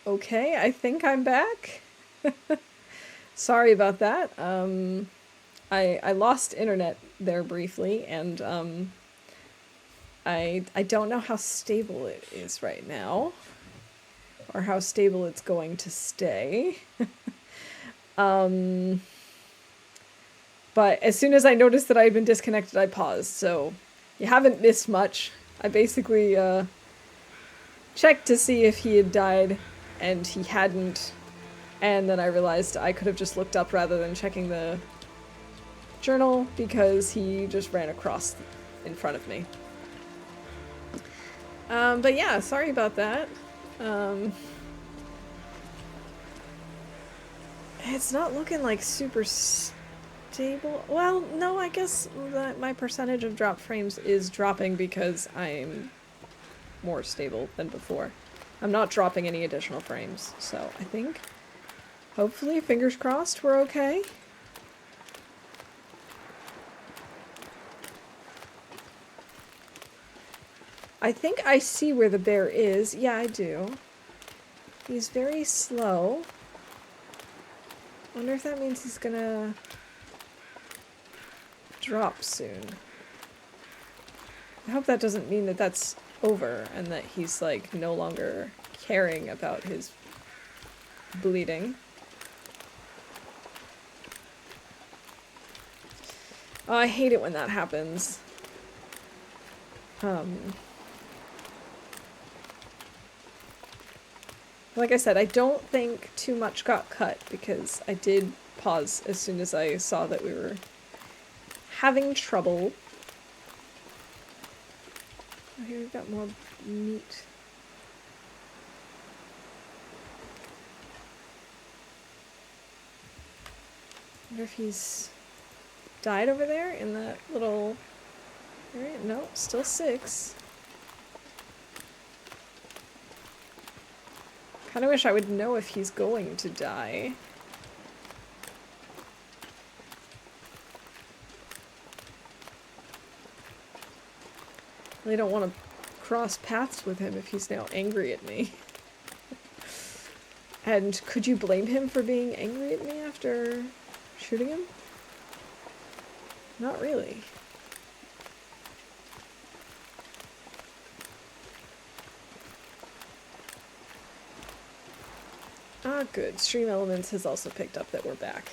Okay, I think I'm back. Sorry about that. I lost internet there briefly, and I don't know how stable it is right now, or how stable it's going to stay. But as soon as I noticed that I had been disconnected, I paused. So you haven't missed much. I basically checked to see if he had died, and he hadn't. And then I realized I could have just looked up rather than checking the journal because he just ran across in front of me. But yeah, sorry about that. It's not looking like super stable. Well, no, I guess that my percentage of drop frames is dropping because I'm more stable than before. I'm not dropping any additional frames, so I think, hopefully, fingers crossed, we're okay. I think I see where the bear is. Yeah, I do. He's very slow. Wonder if that means he's gonna drop soon. I hope that doesn't mean that that's over and that he's, like, no longer caring about his bleeding. Oh, I hate it when that happens. Like I said, I don't think too much got cut because I did pause as soon as I saw that we were having trouble. Oh, here we've got more meat. I wonder if he's died over there in that little area. No, still 6. Kind of wish I would know if he's going to die. I really don't want to cross paths with him if he's now angry at me. And could you blame him for being angry at me after shooting him? Not really. Ah, good. Stream Elements has also picked up that we're back.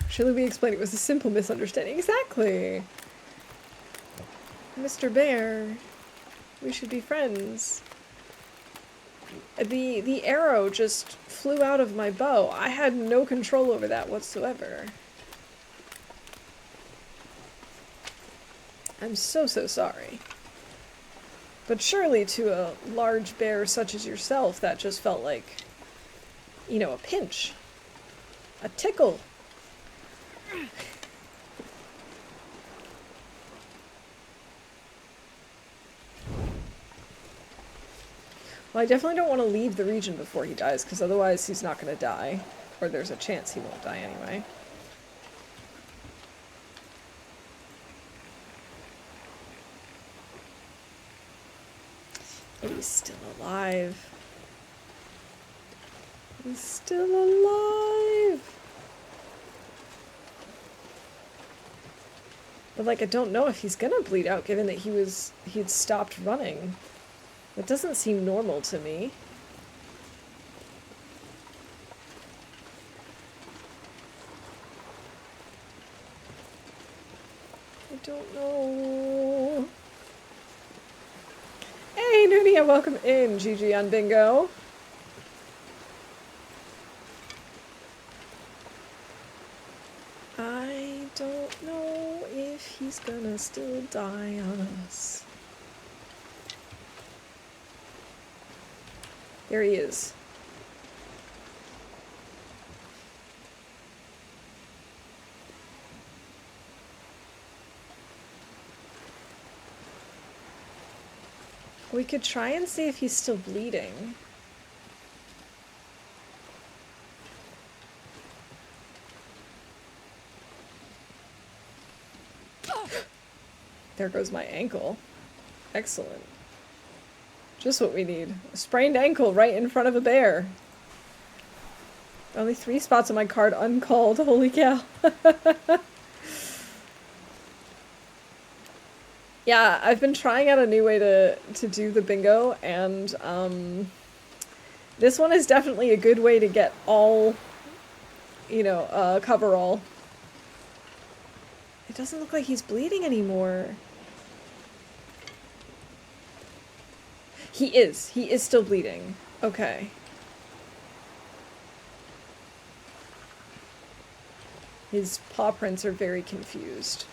Surely we explained it was a simple misunderstanding. Exactly! Mr. Bear, we should be friends. The arrow just flew out of my bow. I had no control over that whatsoever. I'm so sorry. But surely to a large bear such as yourself, that just felt like, you know, a pinch. A tickle. Well, I definitely don't want to leave the region before he dies, because otherwise he's not going to die. Or there's a chance he won't die anyway. But he's still alive. He's still alive! But, like, I don't know if he's gonna bleed out, given that he'd stopped running. That doesn't seem normal to me. I don't know. Hey, Nunia, welcome in. GG on bingo. I don't know if he's gonna still die on us. There he is. We could try and see if he's still bleeding. There goes my ankle. Excellent. Just what we need. A sprained ankle right in front of a bear. Only 3 spots on my card uncalled. Holy cow. Yeah, I've been trying out a new way to do the bingo, and this one is definitely a good way to get all, you know, cover all. It doesn't look like he's bleeding anymore. He is still bleeding. Okay. His paw prints are very confused.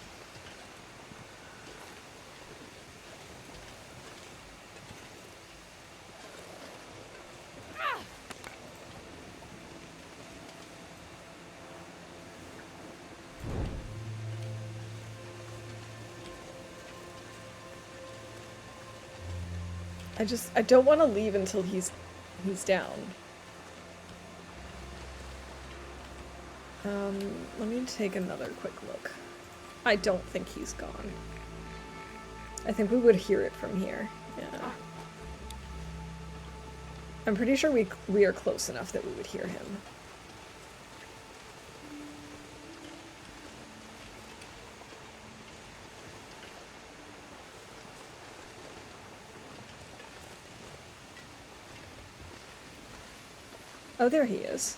I don't want to leave until he's down. Let me take another quick look. I don't think he's gone. I think we would hear it from here. Yeah. I'm pretty sure we are close enough that we would hear him. Oh, there he is.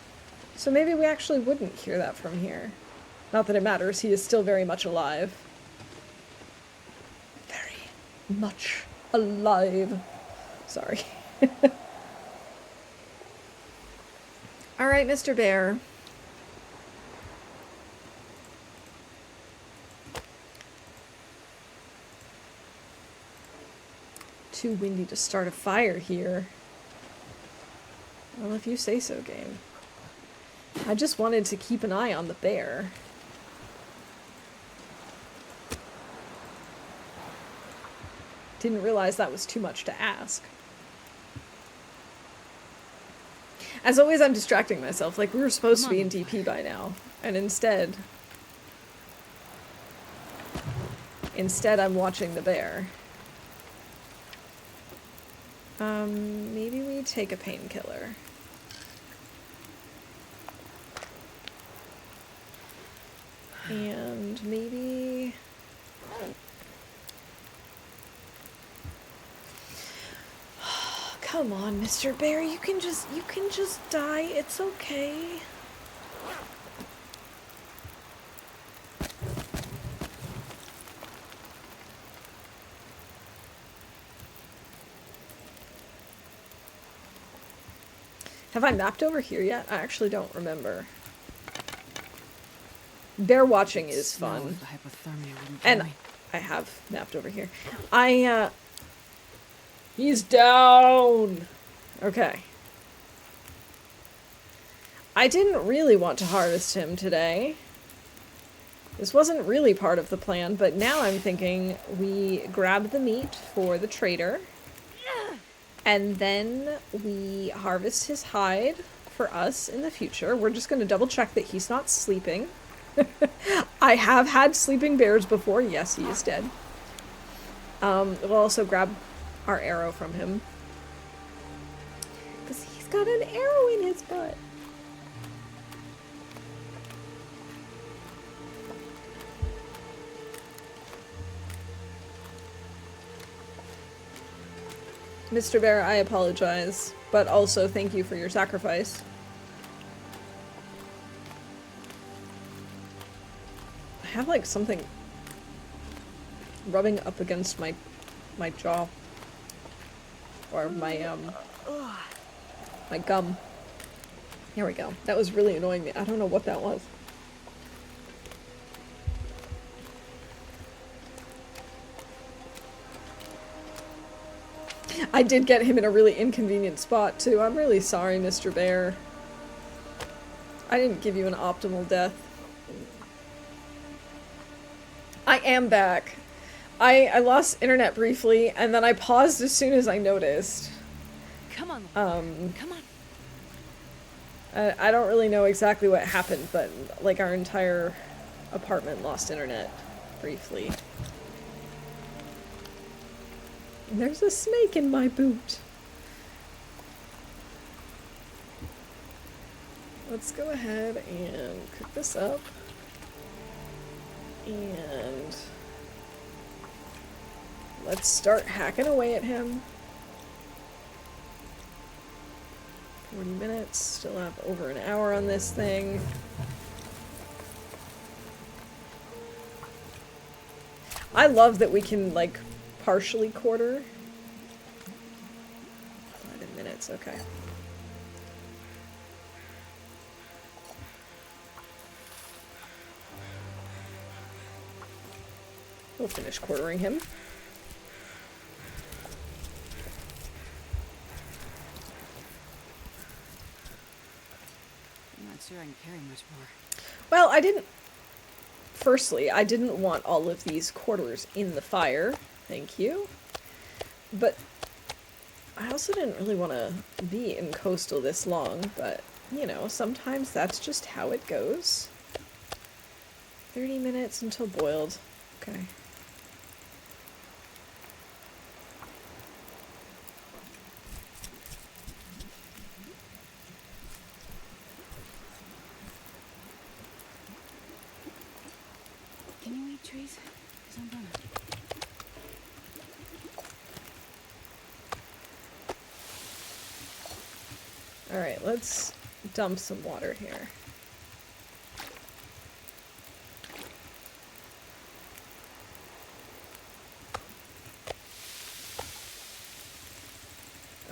So maybe we actually wouldn't hear that from here. Not that it matters, he is still very much alive. Very much alive. Sorry. Alright, Mr. Bear. Too windy to start a fire here. Well, if you say so, game. I just wanted to keep an eye on the bear. Didn't realize that was too much to ask. As always, I'm distracting myself. Like, we were supposed to be in DP by now. And instead, I'm watching the bear. Maybe we take a painkiller. And maybe... Come on, Mr. Bear, you can just die. It's okay. Have I mapped over here yet? I actually don't remember. Bear watching is fun. And I have mapped over here. He's down! Okay. I didn't really want to harvest him today. This wasn't really part of the plan, but now I'm thinking we grab the meat for the trader. And then we harvest his hide for us in the future. We're just going to double check that he's not sleeping. I have had sleeping bears before. Yes, he is dead. We'll also grab our arrow from him. Because he's got an arrow in his butt. Mr. Bear, I apologize, but also thank you for your sacrifice. I have like something rubbing up against my jaw. Or my gum. Here we go. That was really annoying me. I don't know what that was. I did get him in a really inconvenient spot, too. I'm really sorry, Mr. Bear. I didn't give you an optimal death. I am back. I lost internet briefly, and then I paused as soon as I noticed. Come on. Come on. I don't really know exactly what happened, but, like, our entire apartment lost internet briefly. There's a snake in my boot. Let's go ahead and cook this up. And let's start hacking away at him. 40 minutes, still have over an hour on this thing. I love that we can, like, partially quarter. 11 minutes, okay. We'll finish quartering him. I'm not sure I can carry much more. Well, firstly, I didn't want all of these quarters in the fire. Thank you. But I also didn't really want to be in coastal this long, but, you know, sometimes that's just how it goes. 30 minutes until boiled. Okay. Can you eat trees? 'Cause I'm gonna. Alright, let's dump some water here.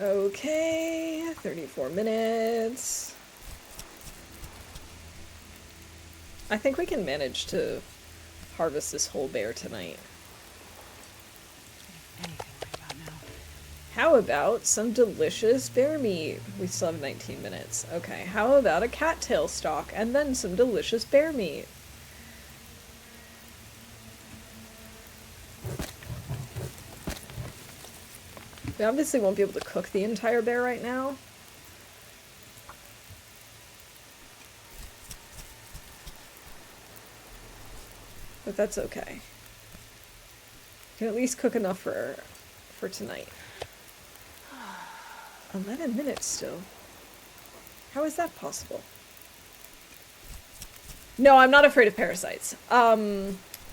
Okay, 34 minutes. I think we can manage to harvest this whole bear tonight. Anything right about now. How about some delicious bear meat? We still have 19 minutes. Okay, how about a cattail stalk and then some delicious bear meat? We obviously won't be able to cook the entire bear right now. But that's okay. Can at least cook enough for tonight. 11 minutes still. How is that possible? No, I'm not afraid of parasites.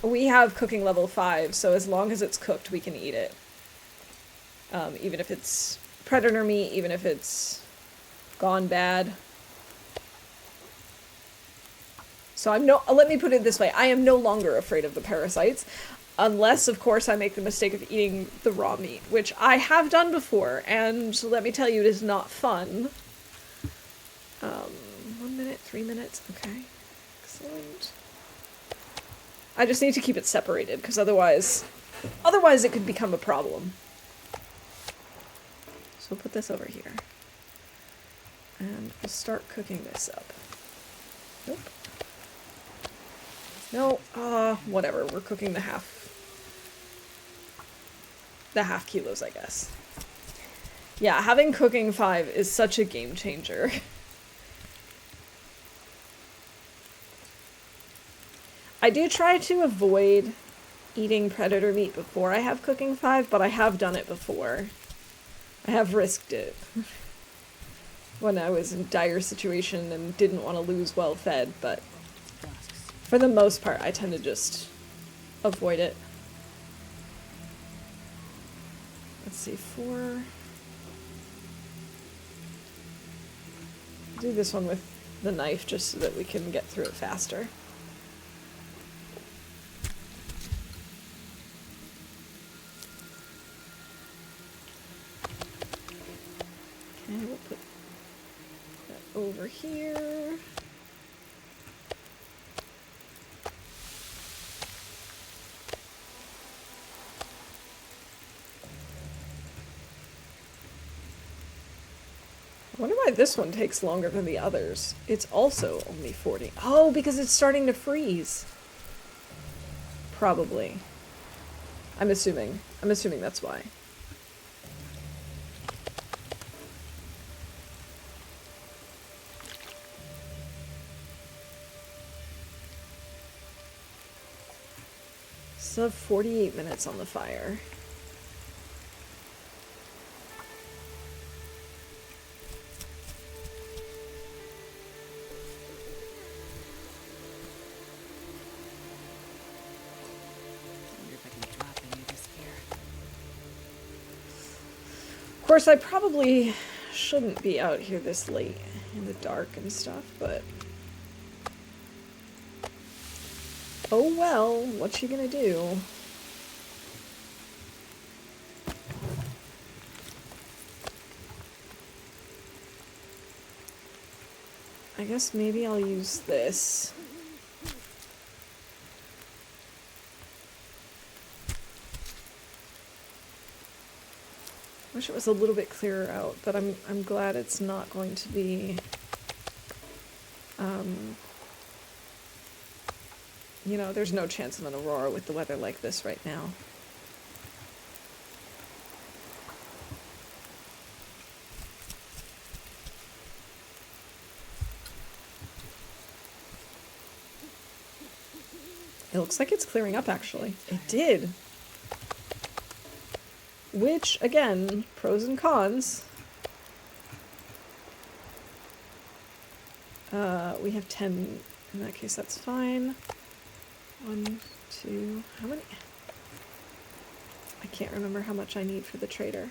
We have cooking level 5, so as long as it's cooked, we can eat it. Even if it's predator meat, even if it's gone bad. So let me put it this way, I am no longer afraid of the parasites, unless, of course, I make the mistake of eating the raw meat, which I have done before, and let me tell you, it is not fun. 1 minute, 3 minutes, okay. Excellent. I just need to keep it separated, because otherwise it could become a problem. So we'll put this over here. And we'll start cooking this up. Nope. No, whatever. We're cooking the half kilos, I guess. Yeah, having cooking 5 is such a game changer. I do try to avoid eating predator meat before I have cooking 5, but I have done it before. I have risked it. When I was in dire situation and didn't want to lose well fed, but for the most part, I tend to just avoid it. Let's see, 4. Do this one with the knife just so that we can get through it faster. Okay, we'll put that over here. I wonder why this one takes longer than the others. It's also only 40. Oh, because it's starting to freeze. Probably. I'm assuming that's why. Still have 48 minutes on the fire. course, I probably shouldn't be out here this late in the dark and stuff, but... oh well, what you gonna do? I guess maybe I'll use this. Wish it was a little bit clearer out, but I'm glad it's not going to be you know, there's no chance of an aurora with the weather like this right now. It looks like it's clearing up, actually. It did. Which, again, pros and cons. We have 10. In that case, that's fine. 1, 2, how many? I can't remember how much I need for the trader.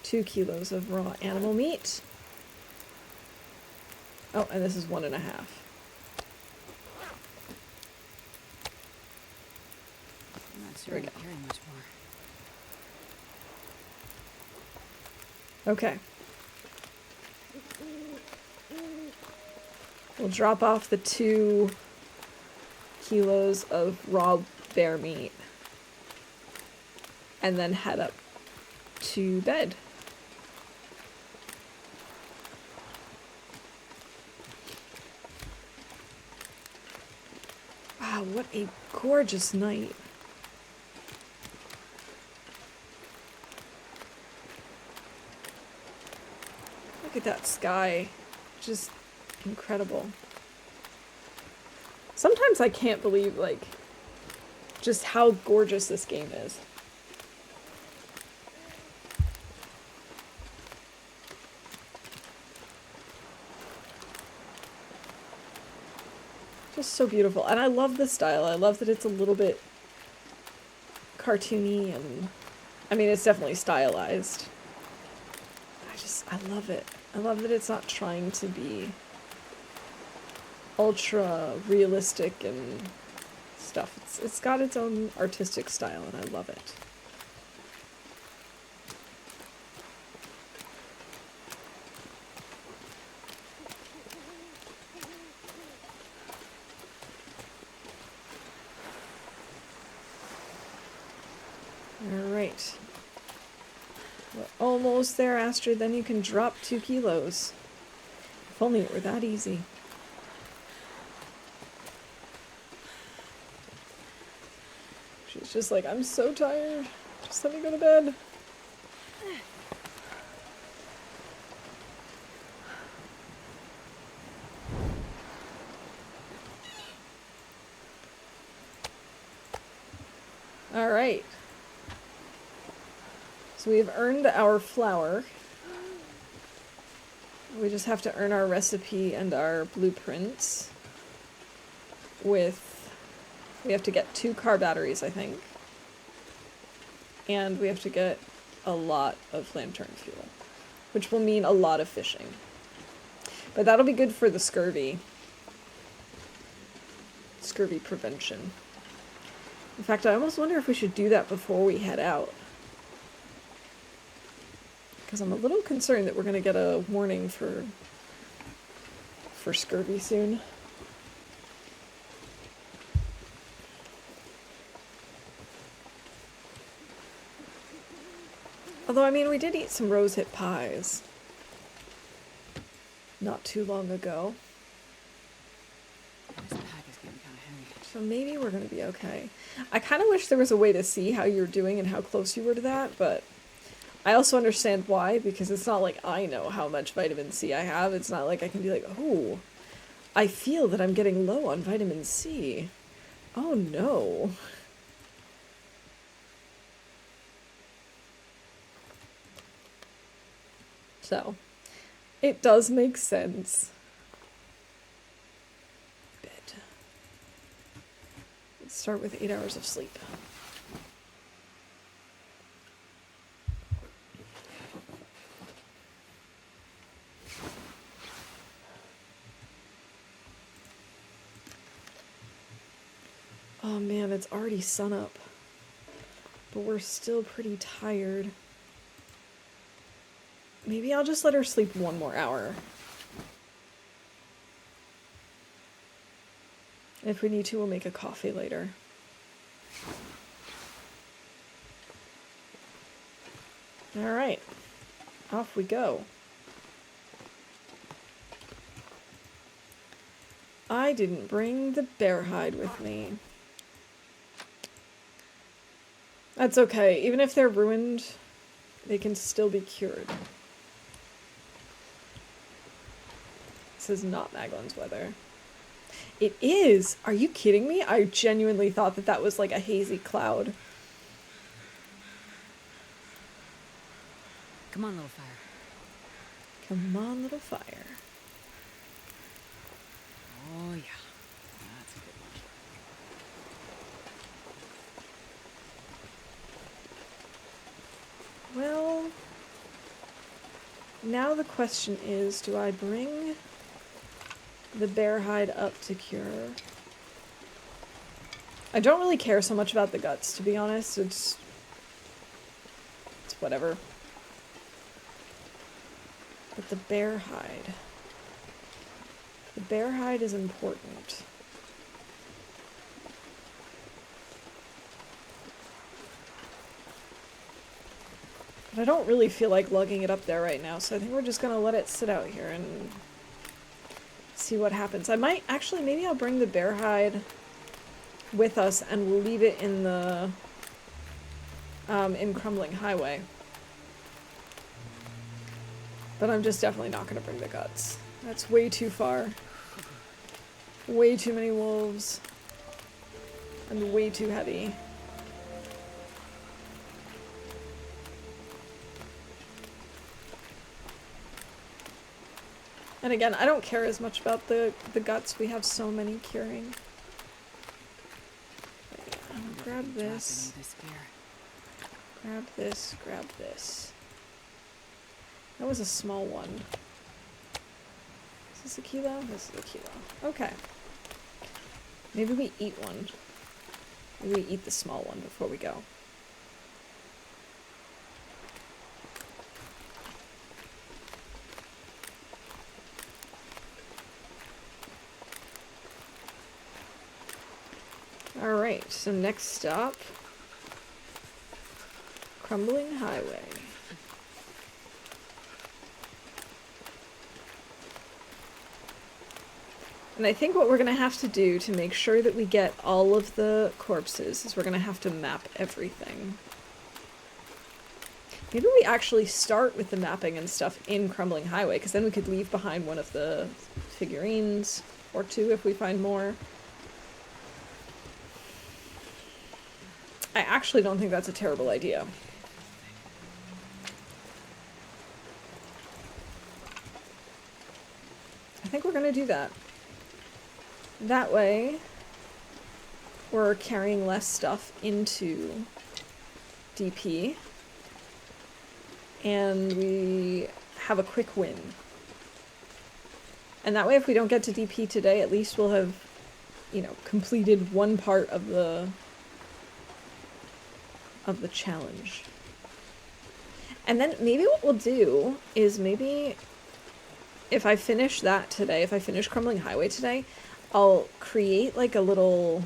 2 kilos of raw animal meat. Oh, and this is 1.5. I'm not sure I can carry much more. Okay. We'll drop off the 2 kilos of raw bear meat and then head up to bed. Wow, what a gorgeous night. Look at that sky. Just incredible. Sometimes I can't believe, like, just how gorgeous this game is. Just so beautiful. And I love the style. I love that it's a little bit cartoony and... I mean, it's definitely stylized. I love it. I love that it's not trying to be ultra realistic and stuff. It's got its own artistic style and I love it. Alright. We're almost there, Astrid. Then you can drop 2 kilos. If only it were that easy. She's just like, I'm so tired. Just let me go to bed. Alright. So we've earned our flour. We just have to earn our recipe and our blueprints with... We have to get 2 car batteries, I think. And we have to get a lot of lantern fuel, which will mean a lot of fishing. But that'll be good for the scurvy. Scurvy prevention. In fact, I almost wonder if we should do that before we head out. Because I'm a little concerned that we're going to get a warning for scurvy soon. Although, I mean, we did eat some rosehip pies not too long ago. This pack is getting kind of heavy. So maybe we're going to be okay. I kind of wish there was a way to see how you're doing and how close you were to that, but I also understand why, because it's not like I know how much vitamin C I have. It's not like I can be like, oh, I feel that I'm getting low on vitamin C. Oh no. So, it does make sense. Bed. Let's start with 8 hours of sleep. Oh man, it's already sunup. But we're still pretty tired. Maybe I'll just let her sleep 1 more hour. If we need to, we'll make a coffee later. Alright. Off we go. I didn't bring the bear hide with me. That's okay. Even if they're ruined, they can still be cured. This is not Magdalene's weather. It is! Are you kidding me? I genuinely thought that that was like a hazy cloud. Come on, little fire. Come on, little fire. Oh, yeah. That's a good one. Well, now the question is, do I bring the bear hide up to cure? I don't really care so much about the guts, to be honest. It's whatever. But the bear hide. The bear hide is important. But I don't really feel like lugging it up there right now, so I think we're just gonna let it sit out here and see what happens. I might, actually, maybe I'll bring the bear hide with us and we'll leave it in the, in Crumbling Highway. But I'm just definitely not gonna bring the guts. That's way too far. Way too many wolves. And way too heavy. And again, I don't care as much about the guts. We have so many curing. Grab this. Grab this, grab this. That was a small one. Is this a kilo? This is a kilo. Okay. Maybe we eat one. Maybe we eat the small one before we go. Alright, so next stop, Crumbling Highway. And I think what we're going to have to do to make sure that we get all of the corpses is we're going to have to map everything. Maybe we actually start with the mapping and stuff in Crumbling Highway, because then we could leave behind one of the figurines, or 2 if we find more. I actually don't think that's a terrible idea. I think we're gonna do that. That way, we're carrying less stuff into DP, and we have a quick win. And that way, if we don't get to DP today, at least we'll have, you know, completed one part of the challenge. And then maybe what we'll do is maybe if I finish that today, if I finish Crumbling Highway today, I'll create like a little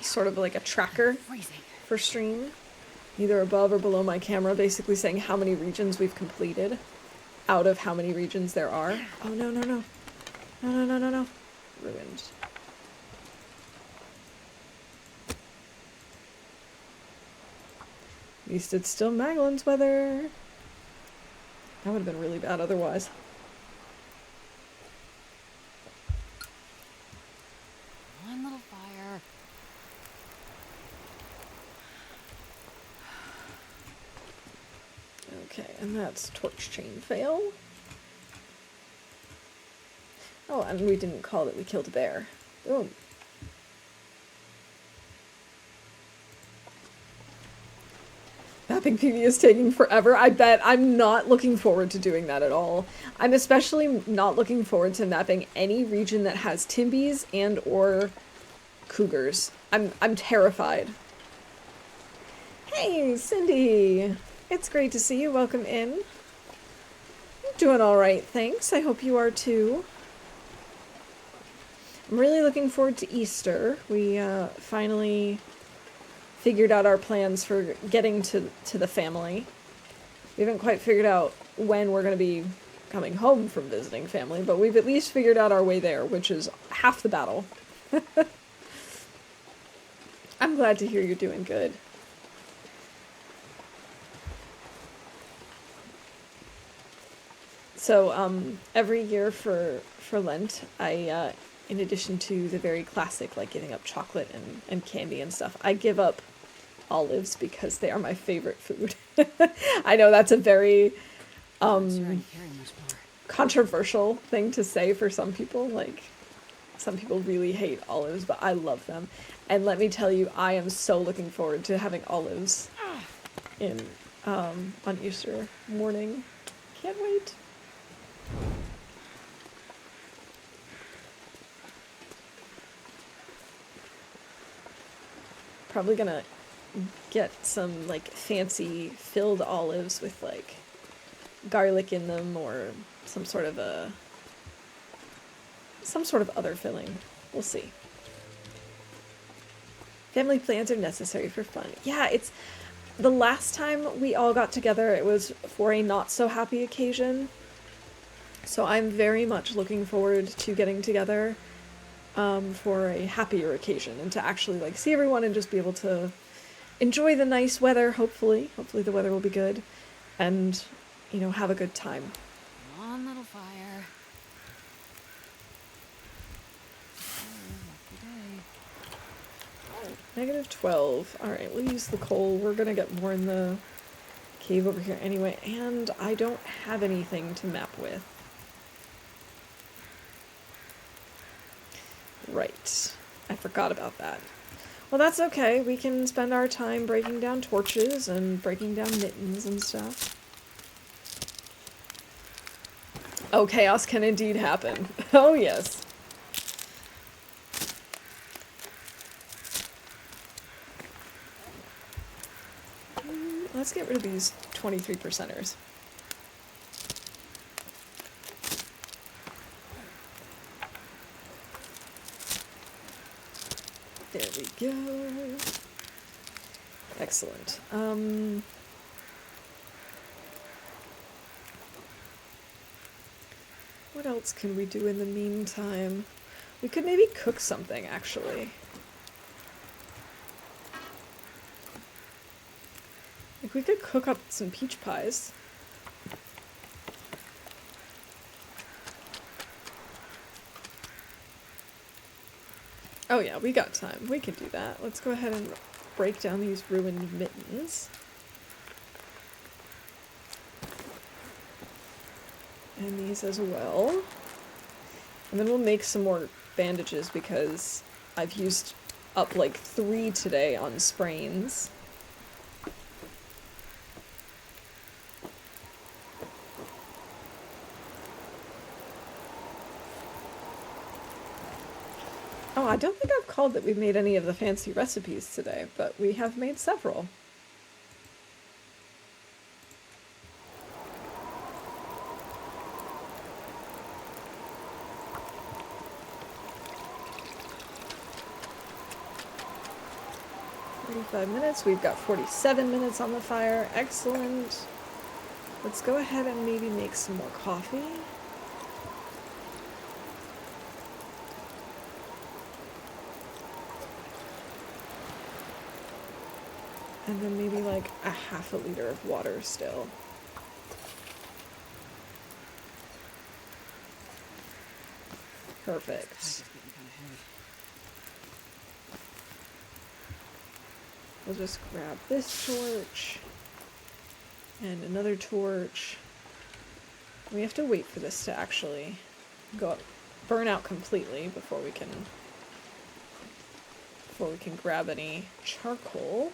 sort of like a tracker for stream, either above or below my camera, basically saying how many regions we've completed out of how many regions there are. Oh no, no, no. No, no, no, no, no. Ruined. At least it's still Magdalene's weather. That would have been really bad otherwise. One little fire. Okay, and that's torch chain fail. Oh, and we didn't call it we killed a bear. Boom. Mapping PV is taking forever. I bet I'm not looking forward to doing that at all. I'm especially not looking forward to mapping any region that has timbies and or cougars. I'm terrified. Hey, Cindy! It's great to see you. Welcome in. I'm doing alright, thanks. I hope you are too. I'm really looking forward to Easter. We finally figured out our plans for getting to the family. We haven't quite figured out when we're going to be coming home from visiting family, but we've at least figured out our way there, which is half the battle. I'm glad to hear you're doing good. So, every year for Lent, I, in addition to the very classic, like giving up chocolate and candy and stuff, I give up olives because they are my favorite food. I know that's a very controversial thing to say for some people. Like, some people really hate olives, but I love them. And let me tell you, I am so looking forward to having olives in on Easter morning. Can't wait. Probably gonna get some like fancy filled olives with like garlic in them or some sort of other filling. We'll see. Family plans are necessary for fun. Yeah, it's the last time we all got together, it was for a not so happy occasion. So I'm very much looking forward to getting together for a happier occasion and to actually like see everyone and just be able to enjoy the nice weather, hopefully. Hopefully the weather will be good and, you know, have a good time. Come on, little fire. -12. Alright, we'll use the coal. We're gonna get more in the cave over here anyway, and I don't have anything to map with. Right. I forgot about that. Well, that's okay. We can spend our time breaking down torches and breaking down mittens and stuff. Oh, chaos can indeed happen. Oh, yes. Let's get rid of these 23%ers. There we go. Excellent. What else can we do in the meantime? We could maybe cook something, actually. Like, we could cook up some peach pies. Oh yeah, we got time. We can do that. Let's go ahead and break down these ruined mittens. And these as well. And then we'll make some more bandages because I've used up like 3 today on sprains. Oh, I don't think I've called that we've made any of the fancy recipes today, but we have made several. Minutes. We've got 47 minutes on the fire. Excellent. Let's go ahead and maybe make some more coffee. And then maybe like a half a liter of water still. Perfect. We'll just grab this torch and another torch. We have to wait for this to actually burn out completely before we can grab any charcoal.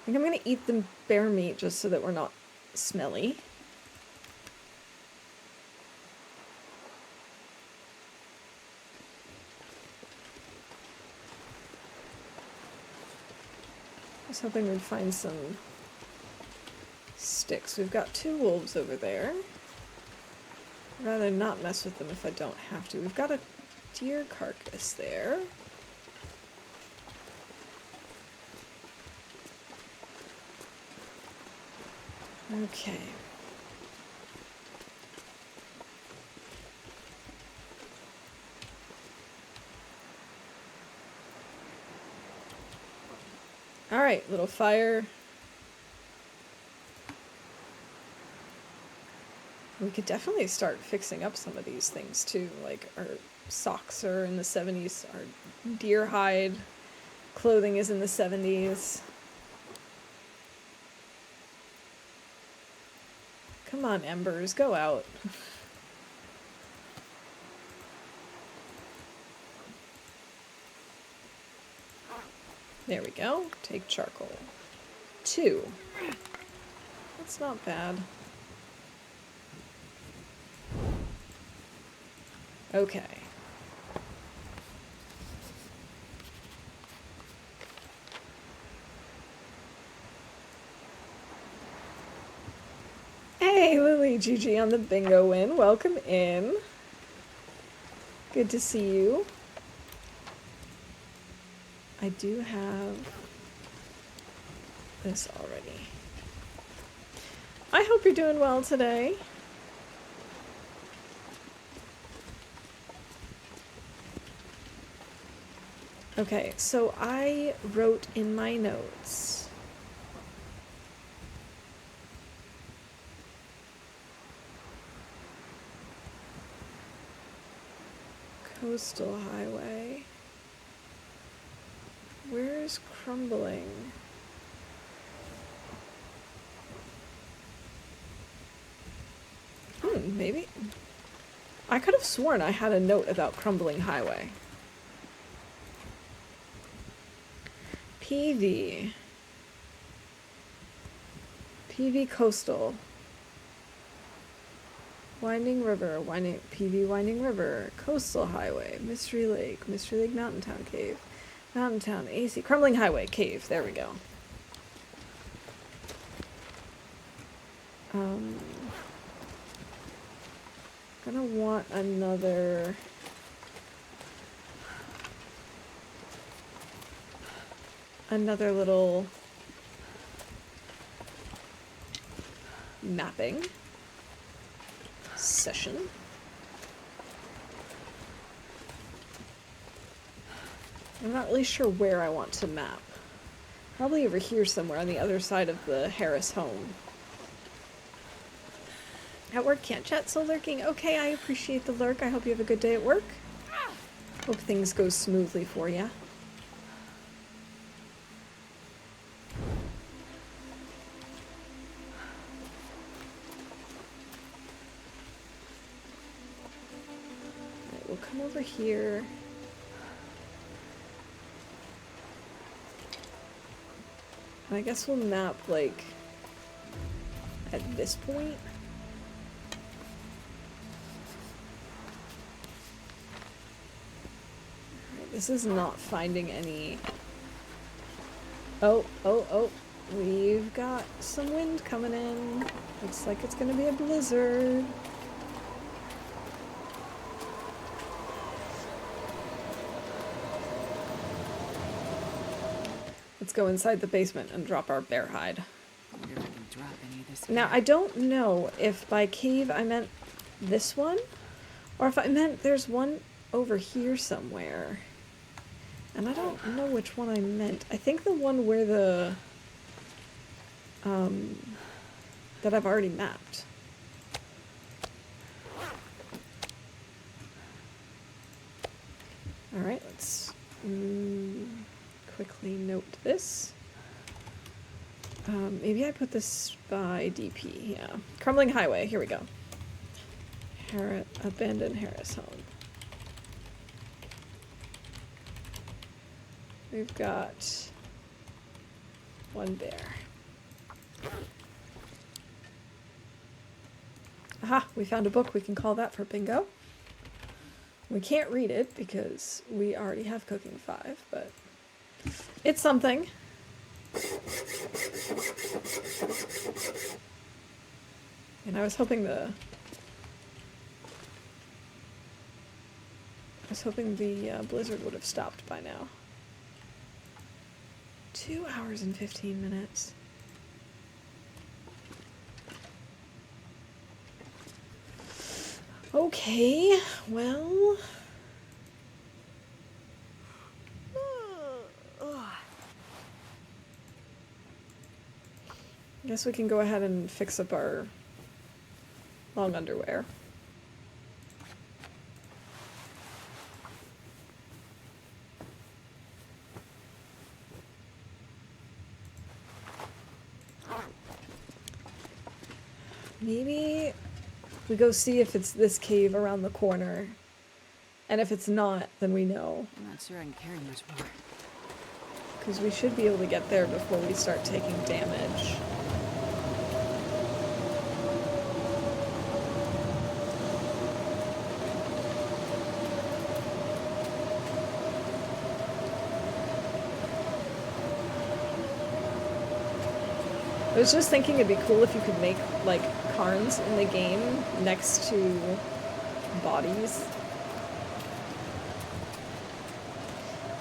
think I'm gonna eat the bear meat just so that we're not smelly. I was hoping we'd find some sticks. We've got 2 wolves over there. I'd rather not mess with them if I don't have to. We've got a deer carcass there. Okay. Alright, little fire. We could definitely start fixing up some of these things too. Like our socks are in the 70s, our deer hide clothing is in the 70s. Come on, embers, go out. There we go. Take charcoal. 2. That's not bad. Okay. Hey, Lily, GG on the bingo win. Welcome in. Good to see you. I do have this already. I hope you're doing well today. Okay, so I wrote in my notes coastal highway. Where's crumbling? Maybe. I could have sworn I had a note about crumbling highway. PV. PV coastal. Winding river, PV winding river, coastal highway, Mystery Lake Mountain Town cave, Mountain Town, AC, crumbling highway, cave, there we go. Gonna want another little mapping session. I'm not really sure where I want to map. Probably over here somewhere on the other side of the Harris home. At work, can't chat, so lurking. Okay, I appreciate the lurk. I hope you have a good day at work. Hope things go smoothly for you. Alright, we'll come over here. I guess we'll map, like, at this point. This is not finding any... Oh. We've got some wind coming in. Looks like it's gonna be a blizzard. Let's go inside the basement and drop our bear hide. I wonder if I can drop any of this. Now, I don't know if by cave I meant this one, or if I meant there's one over here somewhere. And I don't know which one I meant. I think the one where the... that I've already mapped. Alright, let's quickly note this. Maybe I put this by DP, yeah. Crumbling highway, here we go. Abandoned Harris home. We've got One bear. Aha, we found a book. We can call that for bingo. We can't read it because we already have Cooking 5, but it's something. And I was hoping the blizzard would have stopped by now. 2 hours and 15 minutes. Okay, well... I guess we can go ahead and fix up our long underwear. Maybe we go see if it's this cave around the corner. And if it's not, then we know. I'm not sure I can carry much more. Because we should be able to get there before we start taking damage. I was just thinking it'd be cool if you could make, like, cairns in the game next to bodies.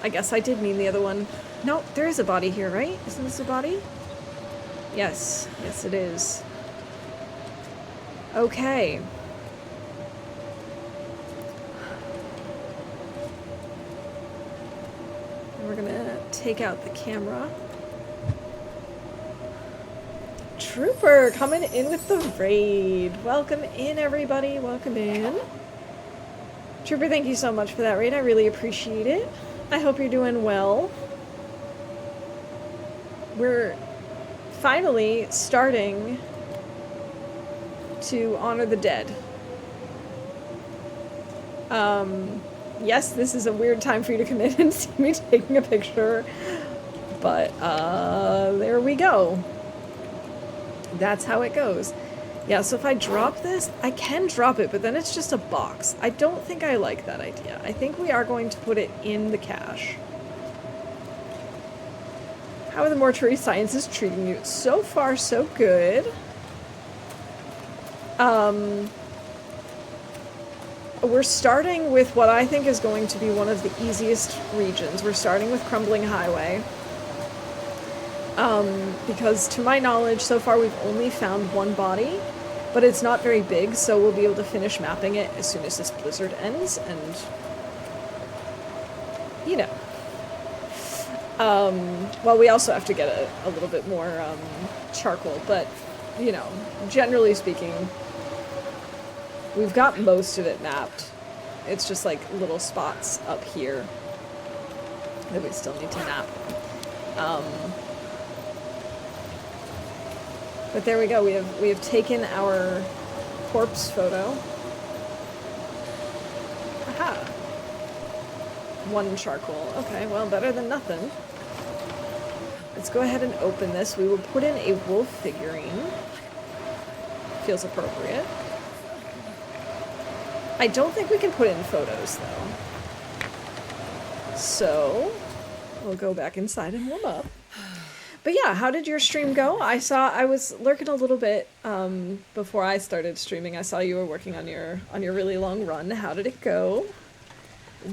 I guess I did mean the other one. No, there is a body here, right? Isn't this a body? Yes. Yes, it is. Okay. And we're gonna take out the camera. Trooper coming in with the raid. Welcome in, everybody. Welcome in. Trooper, thank you so much for that raid. I really appreciate it. I hope you're doing well. We're finally starting to honor the dead. Yes, this is a weird time for you to come in and see me taking a picture, but there we go. That's how it goes. Yeah, so if I drop this, I can drop it, but then it's just a box. I don't think I like that idea. I think we are going to put it in the cache. How are the mortuary sciences treating you? So far, so good. We're starting with what I think is going to be one of the easiest regions. We're starting with Crumbling Highway. Because to my knowledge, so far we've only found one body, but it's not very big, so we'll be able to finish mapping it as soon as this blizzard ends, and, you know. Well, we also have to get a little bit more, charcoal, but, you know, generally speaking, we've got most of it mapped. It's just, like, little spots up here that we still need to map. But there we go. We have taken our corpse photo. Aha. 1 charcoal. Okay, well, better than nothing. Let's go ahead and open this. We will put in a wolf figurine. Feels appropriate. I don't think we can put in photos, though. So, we'll go back inside and warm up. But yeah, how did your stream go? I was lurking a little bit before I started streaming. I saw you were working on your really long run. How did it go?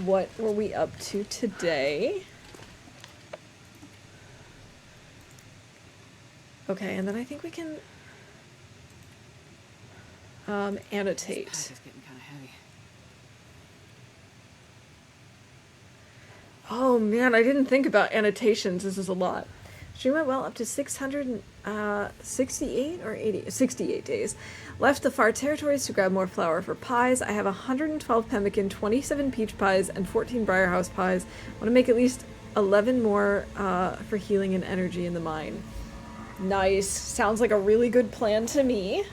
What were we up to today? Okay, and then I think we can annotate. This pack is getting kind of heavy. Oh man, I didn't think about annotations. This is a lot. Stream went well up to 668 or 80, 68 days. Left the far territories to grab more flour for pies. I have 112 pemmican, 27 peach pies, and 14 briarhouse pies. Want to make at least 11 more for healing and energy in the mine. Nice. Sounds like a really good plan to me.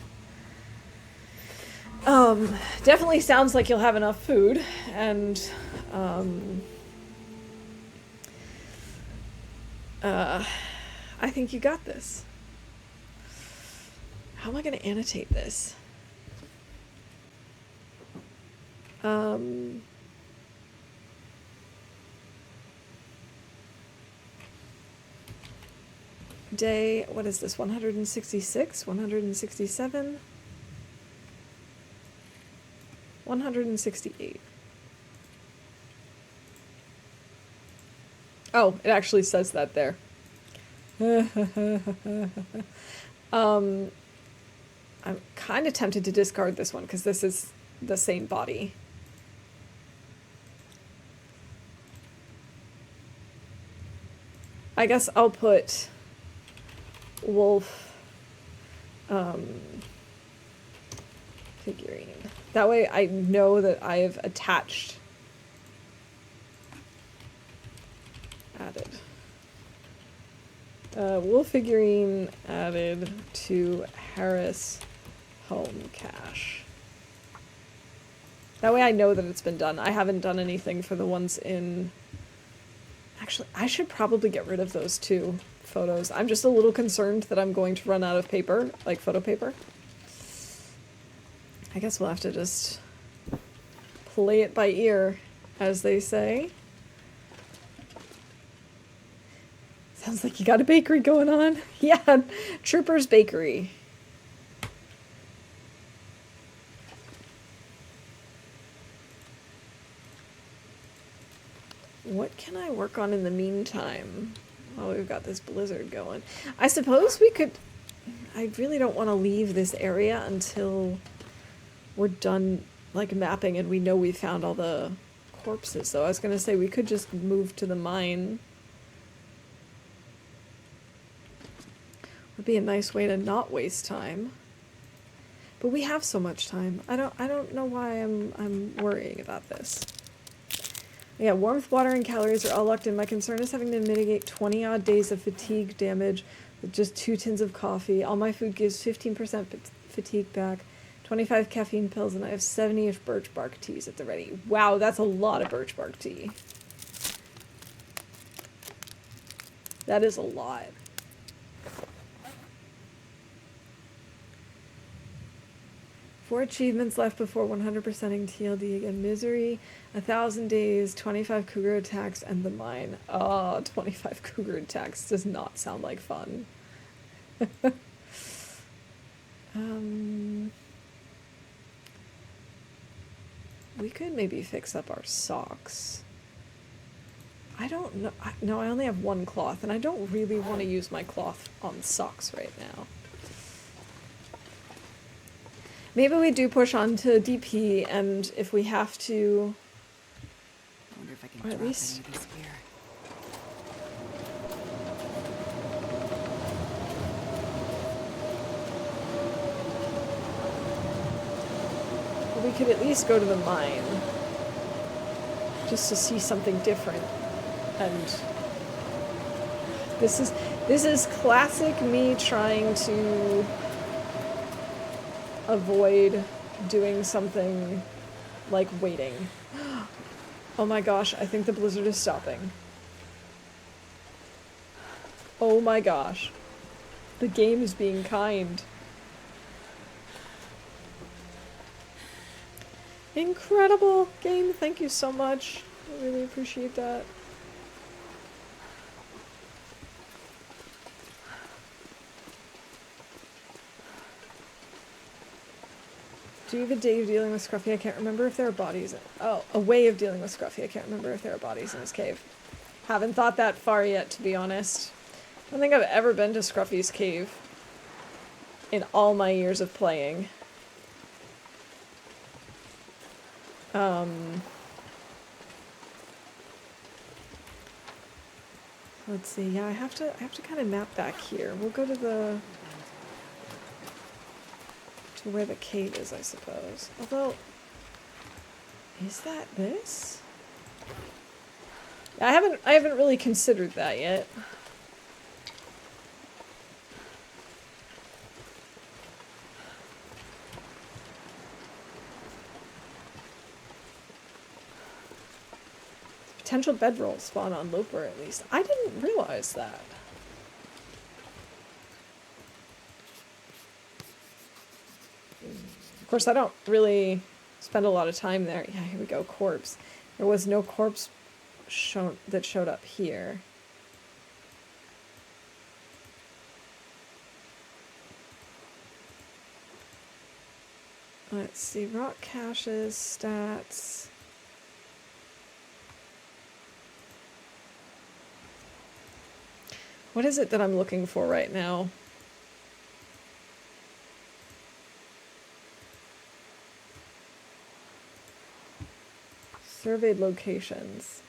Definitely sounds like you'll have enough food, and I think you got this. How am I going to annotate this? Day, what is this, 166, 167, 168. Oh, it actually says that there. I'm kind of tempted to discard this one because this is the same body. I guess I'll put wolf figurine. That way I know that I've attached. Added. Wolf figurine added to Harris home cache. That way I know that it's been done. I haven't done anything for the ones in... Actually, I should probably get rid of those two photos. I'm just a little concerned that I'm going to run out of paper, like photo paper. I guess we'll have to just play it by ear, as they say. Sounds like you got a bakery going on. Yeah, Trooper's Bakery. What can I work on in the meantime? Oh, we've got this blizzard going. I suppose we could... I really don't want to leave this area until we're done, like, mapping and we know we found all the corpses. So I was going to say we could just move to the mine. Would be a nice way to not waste time. But we have so much time. I don't know why I'm worrying about this. Yeah, warmth, water, and calories are all locked in. My concern is having to mitigate 20-odd days of fatigue damage with just 2 tins of coffee. All my food gives 15% fatigue back, 25 caffeine pills, and I have 70-ish birch bark teas at the ready. Wow, that's a lot of birch bark tea. That is a lot. Four achievements left before 100%ing TLD again. Misery, 1,000 days, 25 cougar attacks, and the mine. Oh, 25 cougar attacks does not sound like fun. We could maybe fix up our socks. I don't know. No, I only have one cloth, and I don't really want to use my cloth on socks right now. Maybe we do push on to DP, and if we have to... I wonder if I can or at drop least... any of this here. we could at least go to the mine. Just to see something different. And... This is classic me trying to... avoid doing something like waiting. Oh my gosh, I think the blizzard is stopping. Oh my gosh. The game is being kind. Incredible game, thank you so much. I really appreciate that. Do you have a day of dealing with Scruffy? I can't remember if there are bodies in... Oh, a way of dealing with Scruffy. I can't remember if there are bodies in his cave. Haven't thought that far yet, to be honest. I don't think I've ever been to Scruffy's cave. In all my years of playing. Let's see. Yeah, I have to kind of map back here. We'll go to the... to where the cave is, I suppose. Although, is that this? I haven't really considered that yet. Potential bedroll spawn on Loper, at least. I didn't realize that. Of course, I don't really spend a lot of time there. Yeah, here we go, corpse. There was no corpse that showed up here. Let's see, rock caches, stats. What is it that I'm looking for right now? Surveyed locations.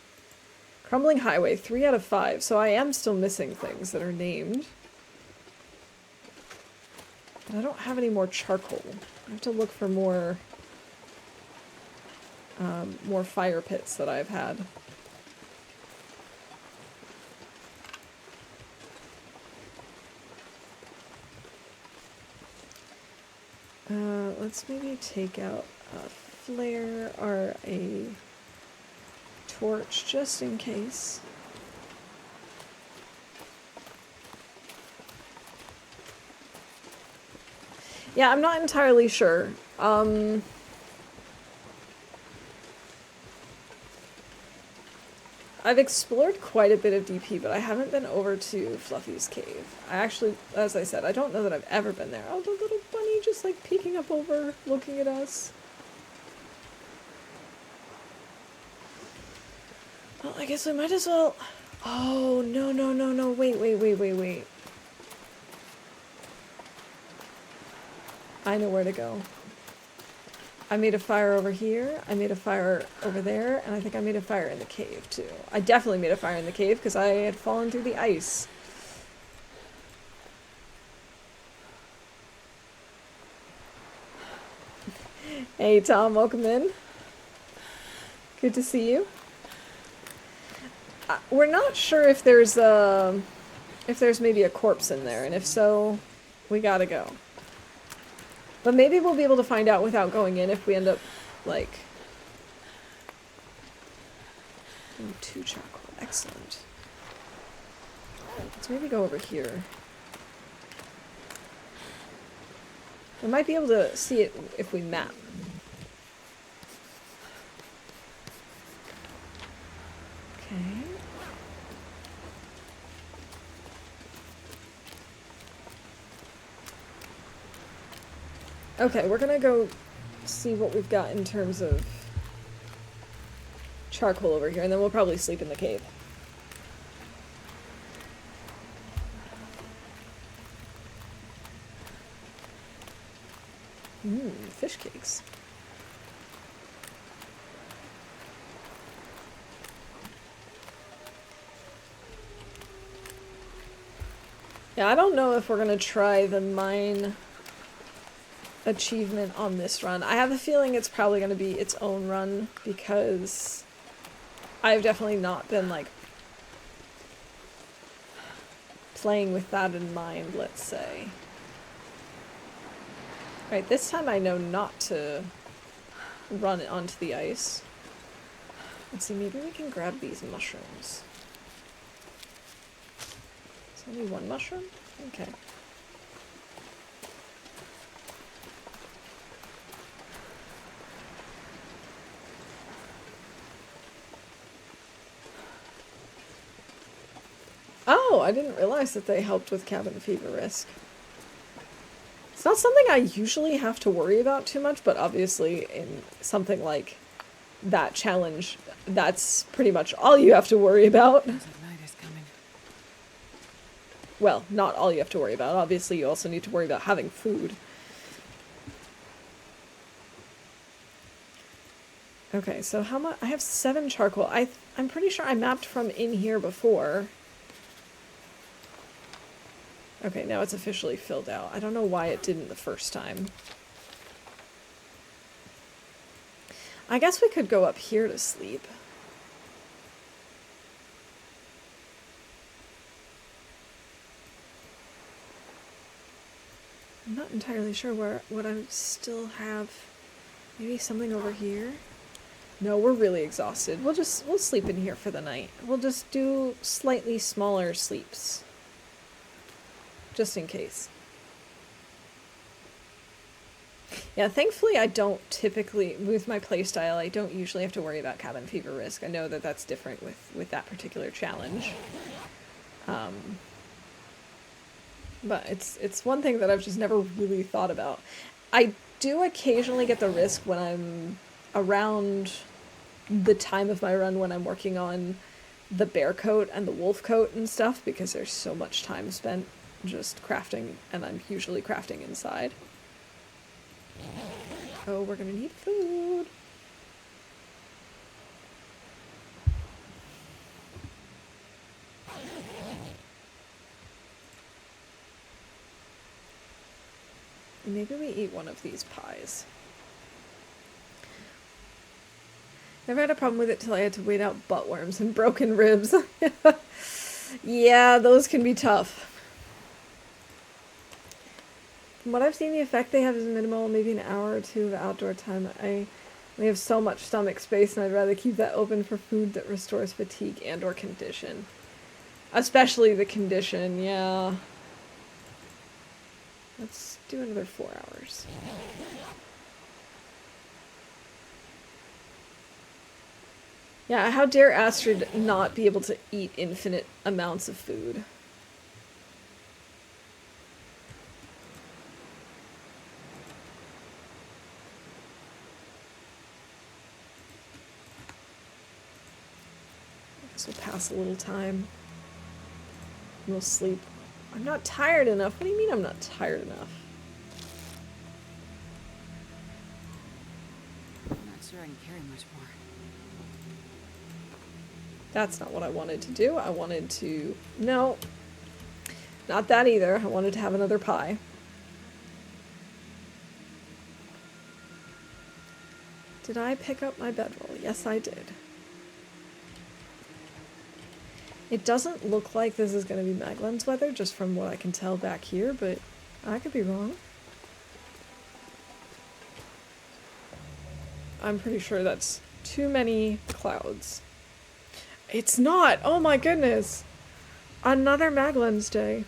Crumbling highway, 3 out of 5. So I am still missing things that are named. But I don't have any more charcoal. I have to look for more fire pits that I've had. Let's maybe take out a flare or a torch just in case. Yeah, I'm not entirely sure. I've explored quite a bit of DP, but I haven't been over to Fluffy's cave. I actually, as I said, I don't know that I've ever been there. Oh, the little bunny just like peeking up over, looking at us. Well, I guess we might as well... Oh, no, no, no, no, wait. I know where to go. I made a fire over here, I made a fire over there, and I think I made a fire in the cave, too. I definitely made a fire in the cave, because I had fallen through the ice. Hey, Tom, welcome in. Good to see you. We're not sure if there's maybe a corpse in there, and if so, we gotta go. But maybe we'll be able to find out without going in if we end up, like... 2 charcoal. Excellent. Let's maybe go over here. We might be able to see it if we map. Okay. Okay, we're gonna go see what we've got in terms of charcoal over here, and then we'll probably sleep in the cave. Fish cakes. Yeah, I don't know if we're gonna try the mine achievement on this run. I have a feeling it's probably going to be its own run because I've definitely not been like playing with that in mind, let's say. Right, this time I know not to run onto the ice. Let's see, maybe we can grab these mushrooms. Is only 1 mushroom? Okay. Oh, I didn't realize that they helped with cabin fever risk. It's not something I usually have to worry about too much, but obviously in something like that challenge, that's pretty much all you have to worry about. Night is coming. Well, not all you have to worry about. Obviously, you also need to worry about having food. Okay, so how much? I have 7 charcoal. I'm pretty sure I mapped from in here before. Okay, now it's officially filled out. I don't know why it didn't the first time. I guess we could go up here to sleep. I'm not entirely sure what I still have. Maybe something over here? No, we're really exhausted. We'll sleep in here for the night. We'll just do slightly smaller sleeps. Just in case. Yeah, thankfully I don't typically, with my playstyle, I don't usually have to worry about cabin fever risk. I know that that's different with that particular challenge. But it's one thing that I've just never really thought about. I do occasionally get the risk when I'm around the time of my run when I'm working on the bear coat and the wolf coat and stuff, because there's so much time spent just crafting, and I'm usually crafting inside. Oh, we're gonna need food. Maybe we eat one of these pies. Never had a problem with it till I had to wait out buttworms and broken ribs. Yeah, those can be tough. From what I've seen, the effect they have is minimal, maybe an hour or two of outdoor time. I only have so much stomach space, and I'd rather keep that open for food that restores fatigue and or condition. Especially the condition, yeah. Let's do another 4 hours. Yeah, how dare Astrid not be able to eat infinite amounts of food? I guess we'll pass a little time. And we'll sleep. I'm not tired enough. What do you mean I'm not tired enough? I'm not sure I can carry much more. That's not what I wanted to do. I wanted to... No. Not that either. I wanted to have another pie. Did I pick up my bedroll? Yes, I did. It doesn't look like this is going to be Maglen's weather, just from what I can tell back here, but I could be wrong. I'm pretty sure that's too many clouds. It's not! Oh my goodness! Another Maglen's Day.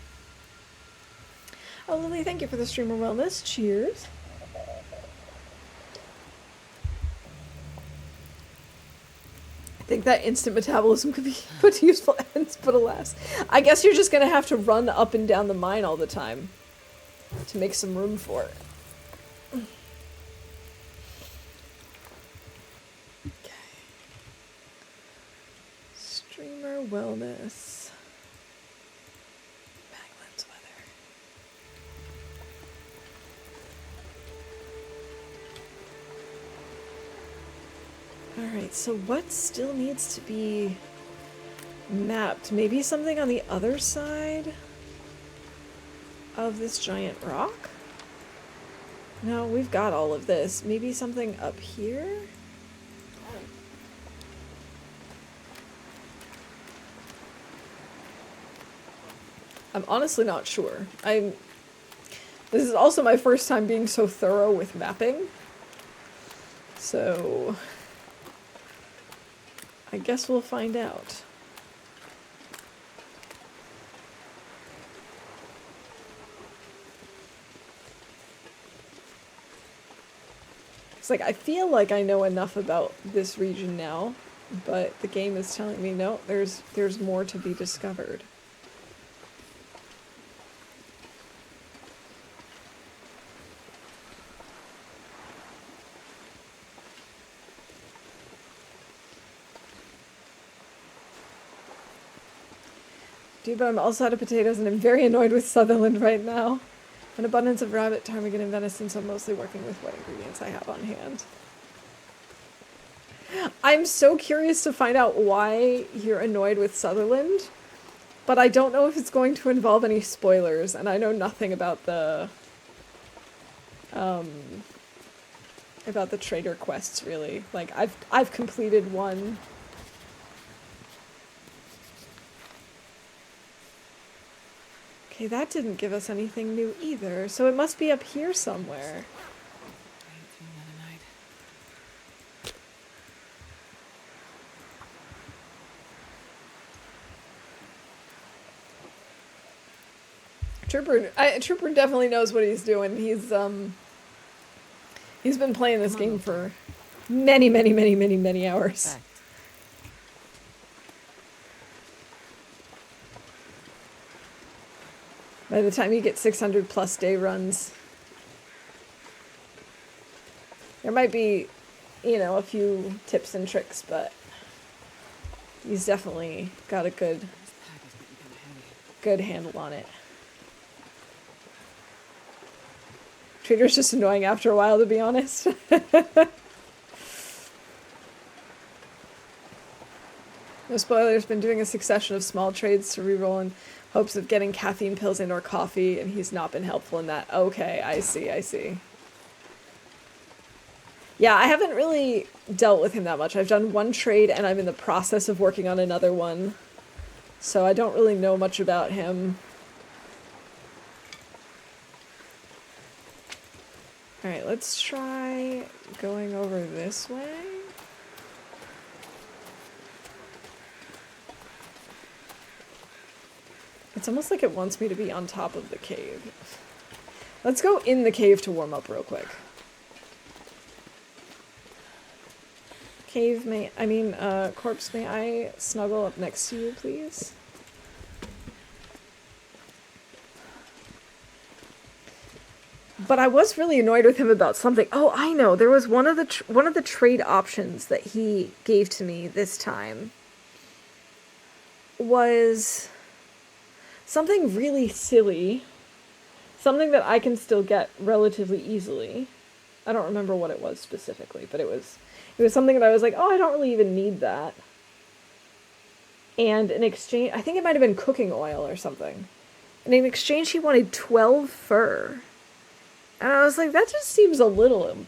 Oh, Lily, thank you for the streamer wellness. Cheers. I think that instant metabolism could be put to useful ends, but alas. I guess you're just gonna have to run up and down the mine all the time to make some room for it. Okay. Streamer wellness. Maglen's weather. Alright, so what still needs to be mapped? Maybe something on the other side of this giant rock? No, we've got all of this. Maybe something up here? I'm honestly not sure. This is also my first time being so thorough with mapping. So I guess we'll find out. It's like, I feel like I know enough about this region now, but the game is telling me, no, there's more to be discovered. Dude, but I'm also out of potatoes and I'm very annoyed with Sutherland right now. An abundance of rabbit, ptarmigan, and venison, so I'm mostly working with what ingredients I have on hand. I'm so curious to find out why you're annoyed with Sutherland, but I don't know if it's going to involve any spoilers, and I know nothing about the trader quests, really. Like, I've completed one. Okay, that didn't give us anything new either, so it must be up here somewhere. Trooper definitely knows what he's doing. He's He's been playing this game for many, many, many, many, many hours. By the time you get 600 plus day runs, there might be, you know, a few tips and tricks, but he's definitely got a good handle on it. Trader's just annoying after a while, to be honest. No spoilers, been doing a succession of small trades to reroll in hopes of getting caffeine pills and or coffee, and he's not been helpful in that. Okay, I see. Yeah, I haven't really dealt with him that much. I've done one trade and I'm in the process of working on another one. So I don't really know much about him. Alright, let's try going over this way. It's almost like it wants me to be on top of the cave. Let's go in the cave to warm up real quick. Corpse, may I snuggle up next to you, please? But I was really annoyed with him about something. Oh, I know. There was one of the trade options that he gave to me this time was something really silly. Something that I can still get relatively easily. I don't remember what it was specifically, but it was something that I was like, oh, I don't really even need that. And in exchange, I think it might have been cooking oil or something. And in exchange, he wanted 12 fur. And I was like, that just seems a little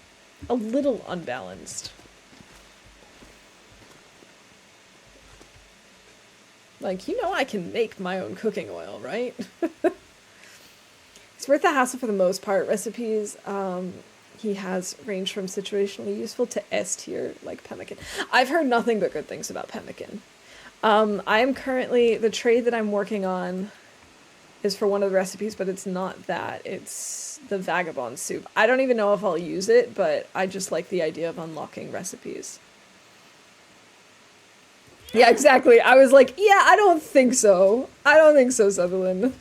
unbalanced. Like, you know I can make my own cooking oil, right? It's worth the hassle for the most part. Recipes, he has range from situationally useful to S tier, like pemmican. I've heard nothing but good things about pemmican. I am currently, the trade that I'm working on is for one of the recipes, but it's not that. It's the vagabond soup. I don't even know if I'll use it, but I just like the idea of unlocking recipes. Yeah, exactly. I was like, yeah, I don't think so. I don't think so, Sutherland.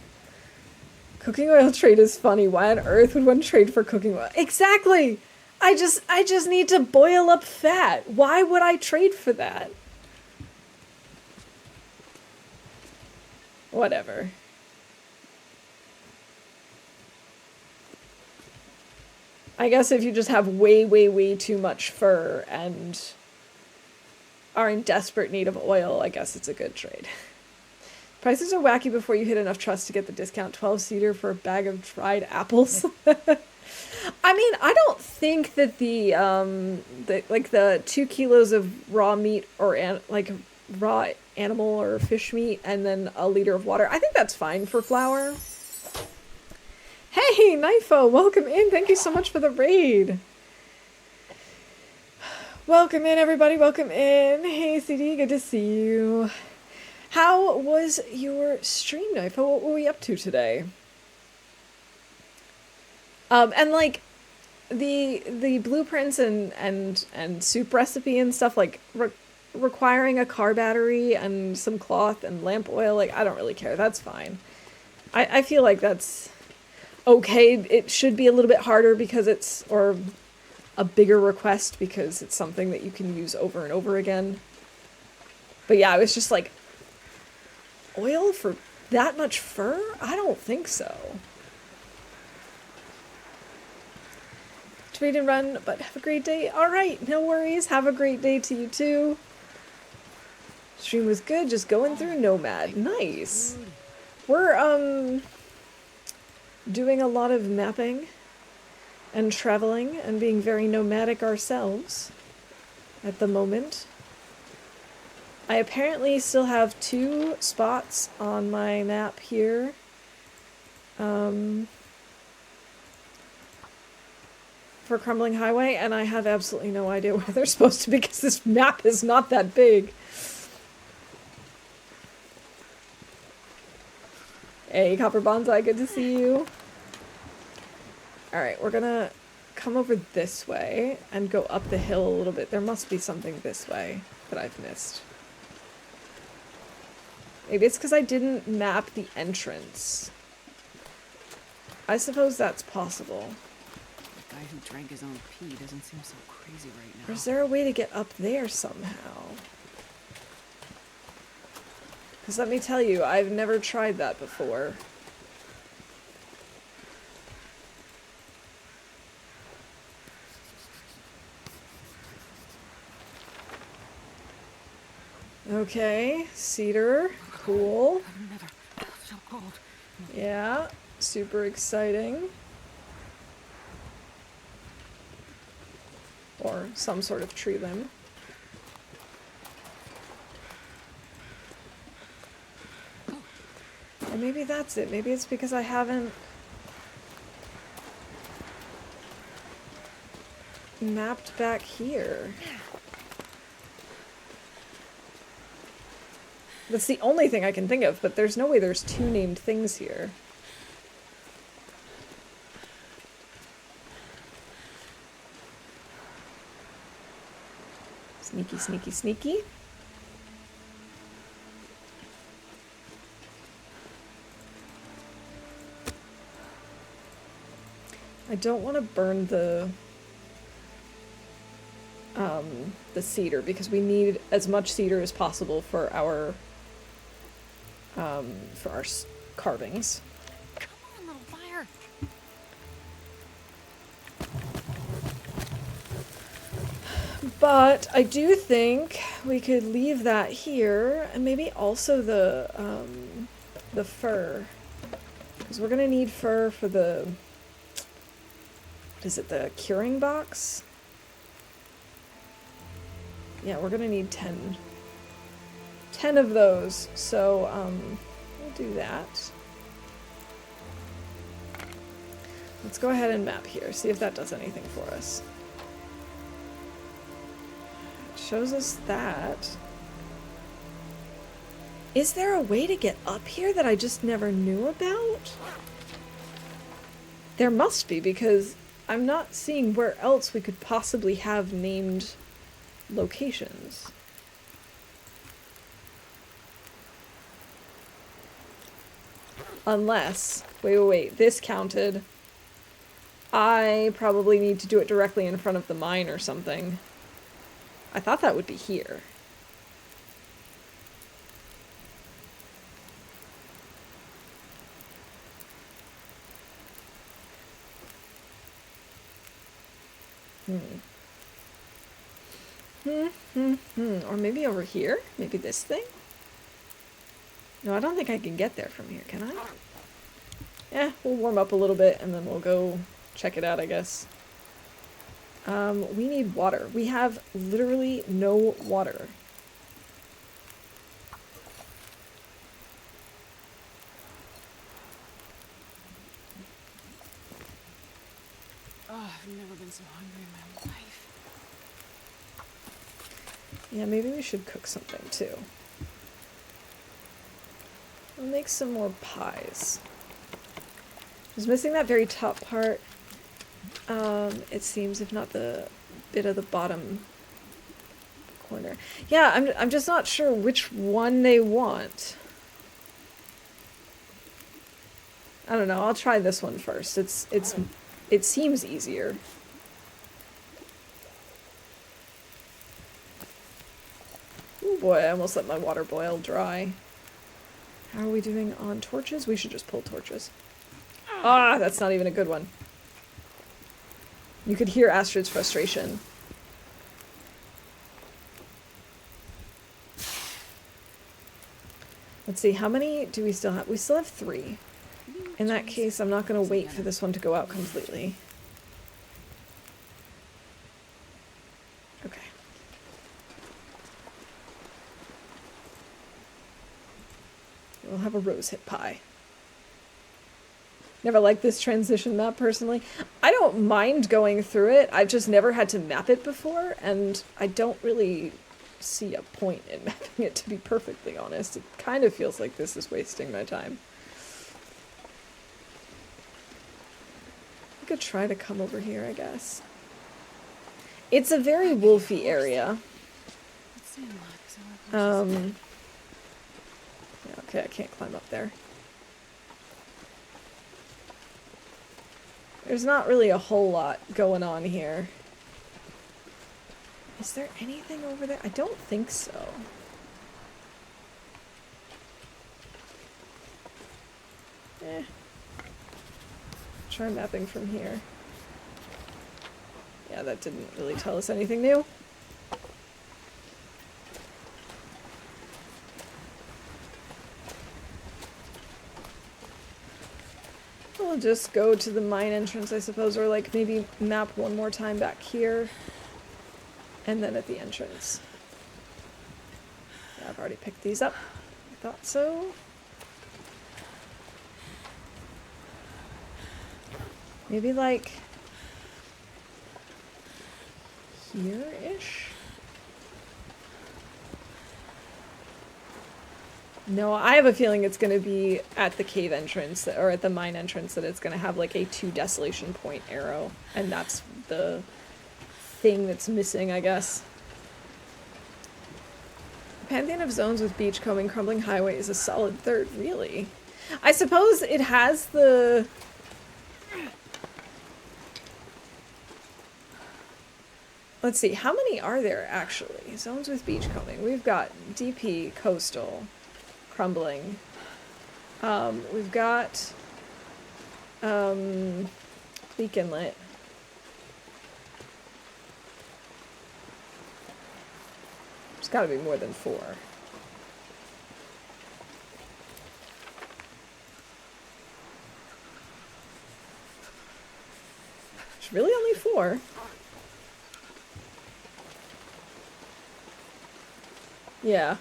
Cooking oil trade is funny. Why on earth would one trade for cooking oil? Exactly! I just need to boil up fat. Why would I trade for that? Whatever. I guess if you just have way, way, way too much fur and are in desperate need of oil, I guess it's a good trade. Prices are wacky before you hit enough trust to get the discount. 12-seater for a bag of dried apples. I mean, I don't think that the 2 kilos of raw meat or raw animal or fish meat and then a liter of water, I think that's fine for flour. Hey, Knifo, welcome in. Thank you so much for the raid. Welcome in, everybody. Welcome in. Hey, CD, good to see you. How was your stream, Knifo? What were we up to today? And like the blueprints and soup recipe and stuff, like requiring a car battery and some cloth and lamp oil, like I don't really care. That's fine. I feel like that's okay. It should be a little bit harder because or a bigger request because it's something that you can use over and over again. But yeah, I was just like, oil for that much fur? I don't think so. Trade and run, but have a great day. All right, no worries. Have a great day to you too. Stream was good, just going through Nomad. Nice. We're doing a lot of mapping and traveling and being very nomadic ourselves at the moment. I apparently still have 2 spots on my map here. For Crumbling Highway, and I have absolutely no idea where they're supposed to be because this map is not that big. Hey, Copper Bonsai, good to see you. Alright, we're gonna come over this way and go up the hill a little bit. There must be something this way that I've missed. Maybe it's because I didn't map the entrance. I suppose that's possible. The guy who drank his own pee doesn't seem so crazy right now. Or is there a way to get up there somehow? Because let me tell you, I've never tried that before. Okay, cedar, cool. Another. Oh, so cold. Yeah, super exciting. Or some sort of tree limb. Or maybe that's it. Maybe it's because I haven't mapped back here. That's the only thing I can think of, but there's no way there's two named things here. Sneaky, sneaky, sneaky. I don't want to burn the cedar because we need as much cedar as possible for our carvings. Come on, little fire. But I do think we could leave that here, and maybe also the fur, because we're gonna need fur for the, what is it, the curing box? Yeah, we're gonna need 10 of those, so we'll do that. Let's go ahead and map here, see if that does anything for us. It shows us that. Is there a way to get up here that I just never knew about? There must be, because I'm not seeing where else we could possibly have named locations. Unless, wait, this counted. I probably need to do it directly in front of the mine or something. I thought that would be here. Or maybe over here? Maybe this thing? No, I don't think I can get there from here, can I? Yeah, we'll warm up a little bit and then we'll go check it out, I guess. We need water. We have literally no water. Oh, I've never been so hungry in my life. Yeah, maybe we should cook something too. We'll make some more pies. I was missing that very top part. It seems, if not the bit of the bottom corner. Yeah, I'm just not sure which one they want. I don't know. I'll try this one first. It seems easier. Oh boy, I almost let my water boil dry. How are we doing on torches? We should just pull torches. Ah, that's not even a good one. You could hear Astrid's frustration. Let's see, how many do we still have? We still have 3. In that case, I'm not going to wait for this one to go out completely. Okay. We'll have a rosehip pie. Never liked this transition map, personally. I don't mind going through it. I've just never had to map it before, and I don't really see a point in mapping it, to be perfectly honest. It kind of feels like this is wasting my time. could try to come over here, I guess. It's a very wolfy area. Yeah, okay, I can't climb up there. There's not really a whole lot going on here. Is there anything over there? I don't think so. Try mapping from here. Yeah, that didn't really tell us anything new. We'll just go to the mine entrance, I suppose, or like maybe map one more time back here. And then at the entrance. Yeah, I've already picked these up. I thought so. Maybe like here-ish? No, I have a feeling it's going to be at the cave entrance, or at the mine entrance, that it's going to have like a 2 desolation point arrow. And that's the thing that's missing, I guess. Pantheon of zones with beachcombing, crumbling highway is a solid third, really? I suppose it has the... Let's see, how many are there actually? Zones with beachcombing. We've got DP, coastal, crumbling. We've got Leak Inlet. There's gotta be more than 4. There's really only 4. Yeah.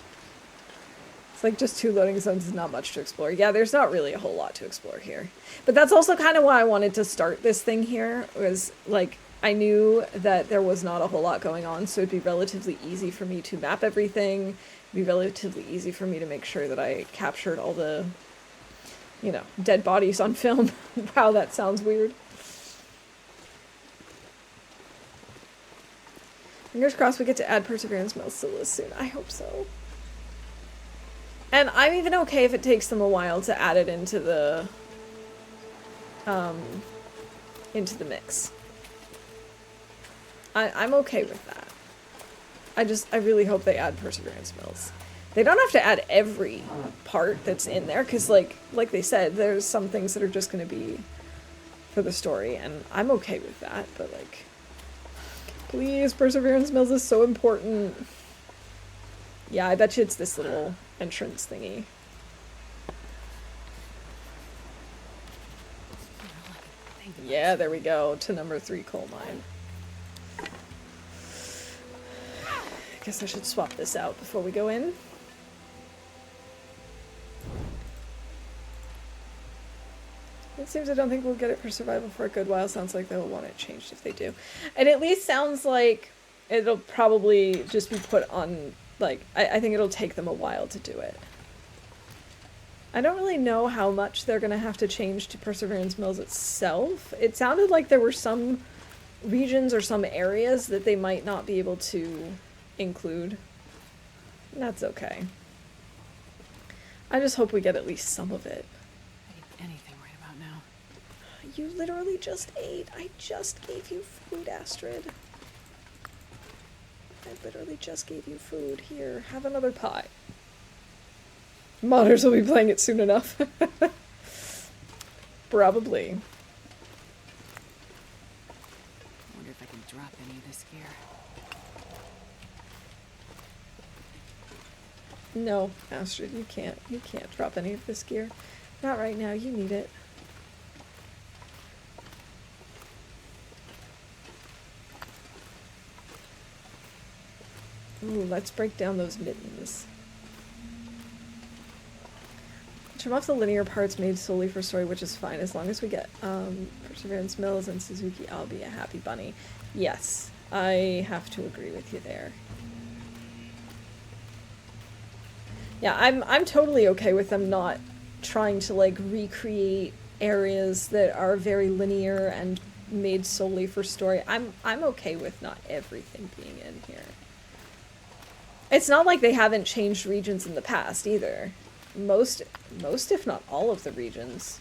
It's like just 2 loading zones is not much to explore. Yeah, there's not really a whole lot to explore here. But that's also kind of why I wanted to start this thing here, was like, I knew that there was not a whole lot going on, so it'd be relatively easy for me to map everything. It'd be relatively easy for me to make sure that I captured all the, you know, dead bodies on film. Wow, that sounds weird. Fingers crossed we get to add Perseverance Melcilla soon. I hope so. And I'm even okay if it takes them a while to add it into the mix. I'm okay with that. I really hope they add Perseverance Mills. They don't have to add every part that's in there, because like they said, there's some things that are just going to be for the story, and I'm okay with that, but like... Please, Perseverance Mills is so important. Yeah, I bet you it's this little entrance thingy. Yeah, there we go, to number 3 coal mine. I guess I should swap this out before we go in. It seems I don't think we'll get it for survival for a good while. Sounds like they'll want it changed if they do. It at least sounds like it'll probably just be put on, like, I think it'll take them a while to do it. I don't really know how much they're going to have to change to Perseverance Mills itself. It sounded like there were some regions or some areas that they might not be able to include. And that's okay. I just hope we get at least some of it. Anything right about now. You literally just ate. I just gave you food, Astrid. I literally just gave you food. Here, have another pie. Modders will be playing it soon enough. Probably. I wonder if I can drop any of this gear. No, Astrid, you can't. You can't drop any of this gear. Not right now. You need it. Ooh, let's break down those mittens. Trim off the linear parts made solely for story, which is fine. As long as we get Perseverance Mills and Suzuki, I'll be a happy bunny. Yes, I have to agree with you there. Yeah, I'm totally okay with them not trying to like recreate areas that are very linear and made solely for story. I'm okay with not everything being in here. It's not like they haven't changed regions in the past either. Most if not all of the regions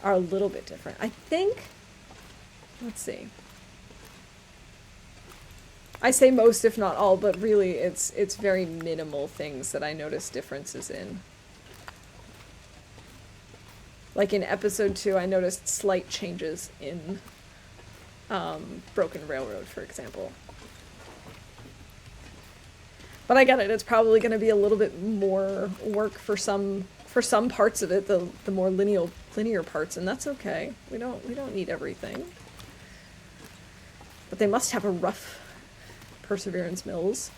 are a little bit different. I think, let's see. I say most if not all, but really it's very minimal things that I notice differences in. Like in episode 2, I noticed slight changes in Broken Railroad, for example. But I get it, it's probably going to be a little bit more work for some parts of it, the more linear parts, and that's okay. We don't need everything. But they must have a rough Perseverance Mills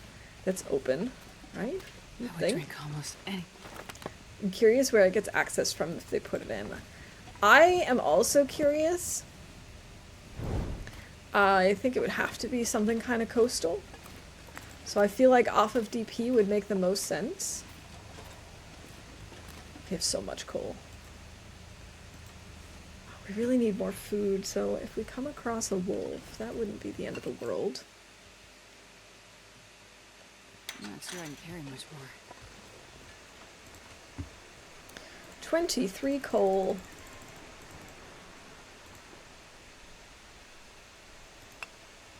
that's open, right? I would drink almost any. I'm curious where it gets access from if they put it in. I am also curious. I think it would have to be something kind of coastal. So I feel like off of DP would make the most sense. We have so much coal. We really need more food, so if we come across a wolf, that wouldn't be the end of the world. I'm not sure I can carry much more. 23 coal.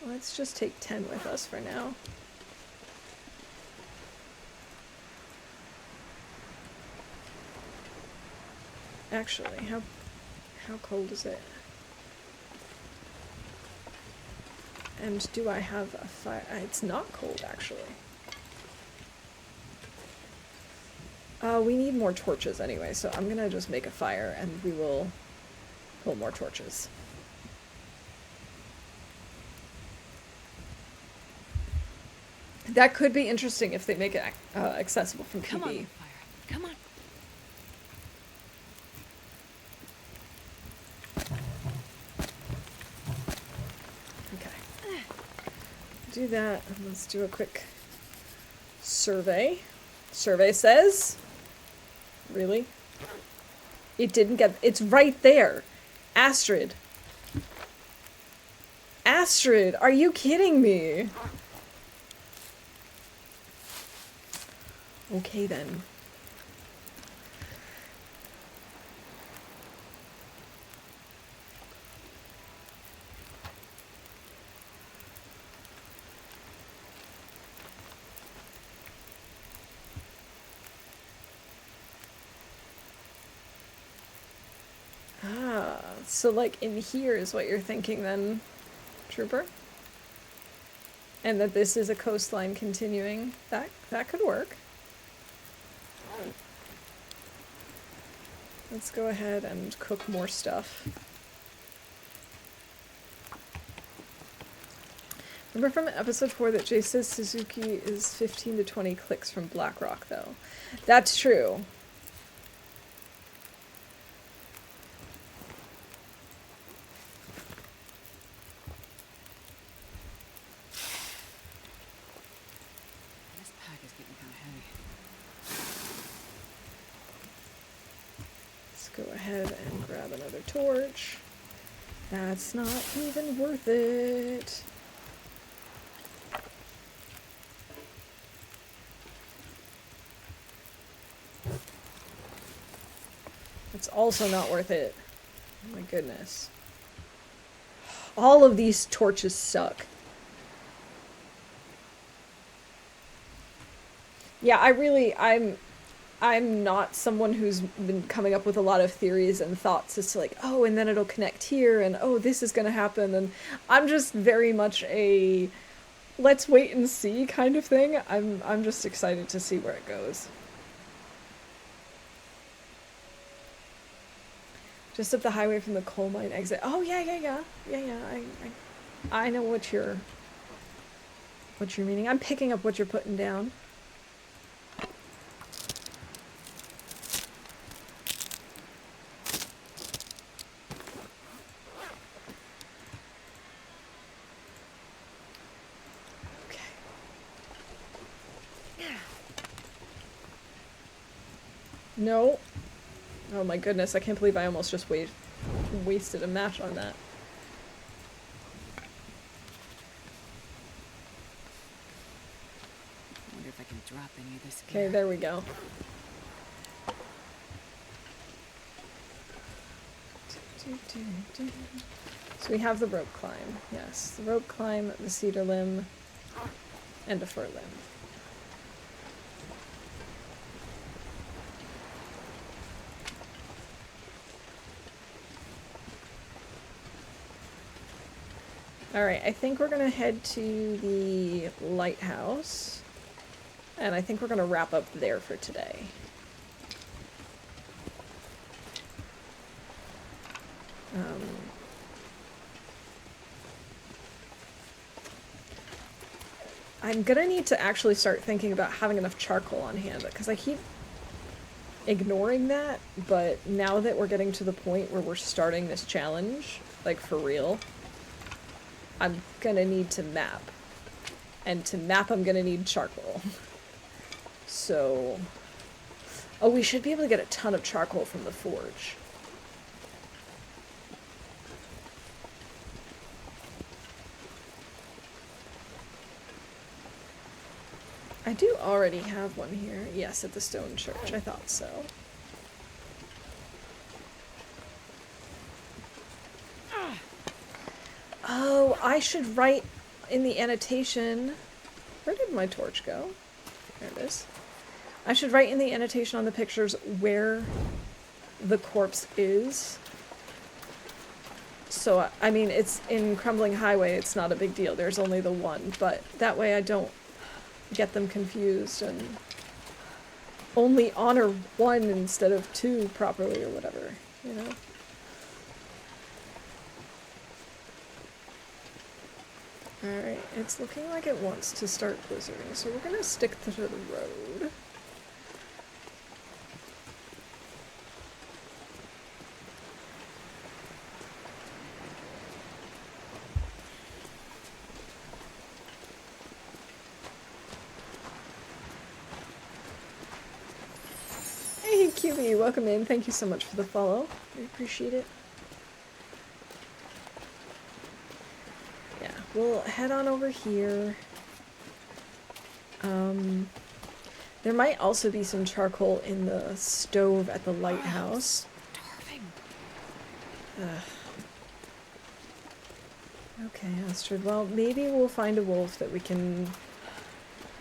Let's just take 10 with us for now. Actually, how cold is it? And do I have a fire? It's not cold, actually. We need more torches anyway, so I'm gonna just make a fire and we will pull more torches. That could be interesting if they make it accessible from PB. Come on, fire. Come on. Okay. Do that, and let's do a quick survey. Survey says... Really? It didn't get... It's right there! Astrid! Astrid! Are you kidding me? Okay then. So like in here is what you're thinking then, Trooper? And that this is a coastline continuing. That could work. Let's go ahead and cook more stuff. Remember from episode 4 that Jay says Suzuki is 15 to 20 clicks from Blackrock, though. That's true. This pack is getting kind of heavy. Let's go ahead and grab another torch. That's not even worth it. It's also not worth it. Oh my goodness. All of these torches suck. Yeah, I'm not someone who's been coming up with a lot of theories and thoughts as to like, oh, and then it'll connect here, and oh, this is gonna happen, and I'm just very much a let's wait and see kind of thing. I'm just excited to see where it goes. Just up the highway from the coal mine exit. Oh yeah. I know what you're meaning. I'm picking up what you're putting down. No. Oh my goodness, I can't believe I almost just wasted a match on that. drop any of this Okay, gear. there we go. So we have the rope climb. Yes, the rope climb, the cedar limb, and a fir limb. Alright, I think we're gonna head to the lighthouse. And I think we're gonna wrap up there for today. I'm gonna need to actually start thinking about having enough charcoal on hand, because I keep ignoring that, but now that we're getting to the point where we're starting this challenge, like for real, I'm gonna need to map. And to map, I'm gonna need charcoal. So... Oh, we should be able to get a ton of charcoal from the forge. I do already have one here. Yes, at the stone church. I thought so. Oh, I should write in the annotation... Where did my torch go? There it is. I should write in the annotation on the pictures where the corpse is. So, I mean, it's in Crumbling Highway, it's not a big deal. There's only the one, but that way I don't get them confused and only honor one instead of two properly or whatever, you know? Alright, it's looking like it wants to start blizzarding, so we're gonna stick to the road. Hey QB, welcome in. Thank you so much for the follow. I appreciate it. Yeah, we'll head on over here. There might also be some charcoal in the stove at the lighthouse. Okay, Astrid. Well, maybe we'll find a wolf that we can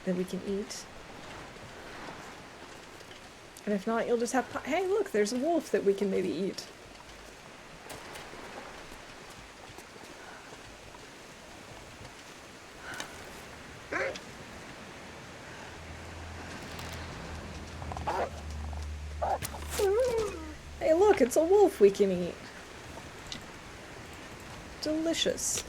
eat. And if not, you'll just have hey, look, there's a wolf that we can maybe eat. Hey, look, it's a wolf we can eat. Delicious.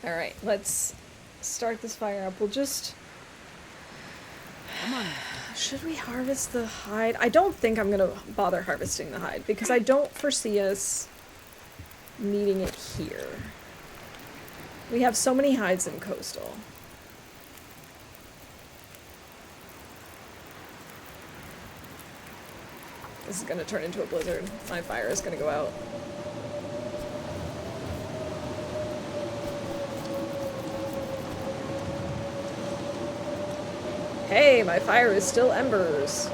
Alright, let's start this fire up. We'll just... Come on. Should we harvest the hide? I don't think I'm gonna bother harvesting the hide, because I don't foresee us needing it here. We have so many hides in Coastal. This is gonna turn into a blizzard. My fire is gonna go out. Hey, my fire is still embers.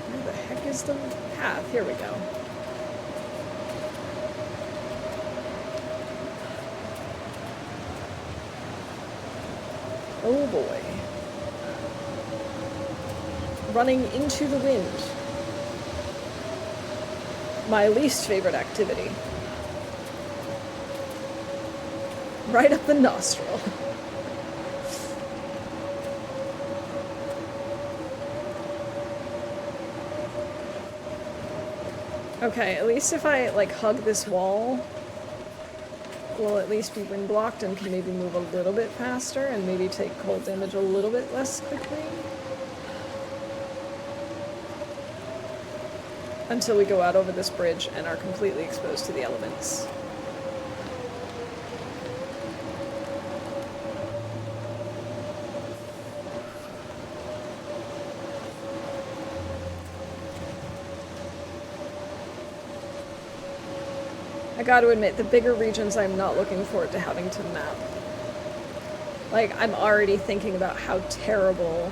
Where the heck is the path? Here we go. Oh boy. Running into the wind. My least favorite activity. Right up the nostril. Okay, at least if I, like, hug this wall, we'll at least be wind blocked and can maybe move a little bit faster and maybe take cold damage a little bit less quickly. Until we go out over this bridge and are completely exposed to the elements. gotta admit, the bigger regions I'm not looking forward to having to map. Like, I'm already thinking about how terrible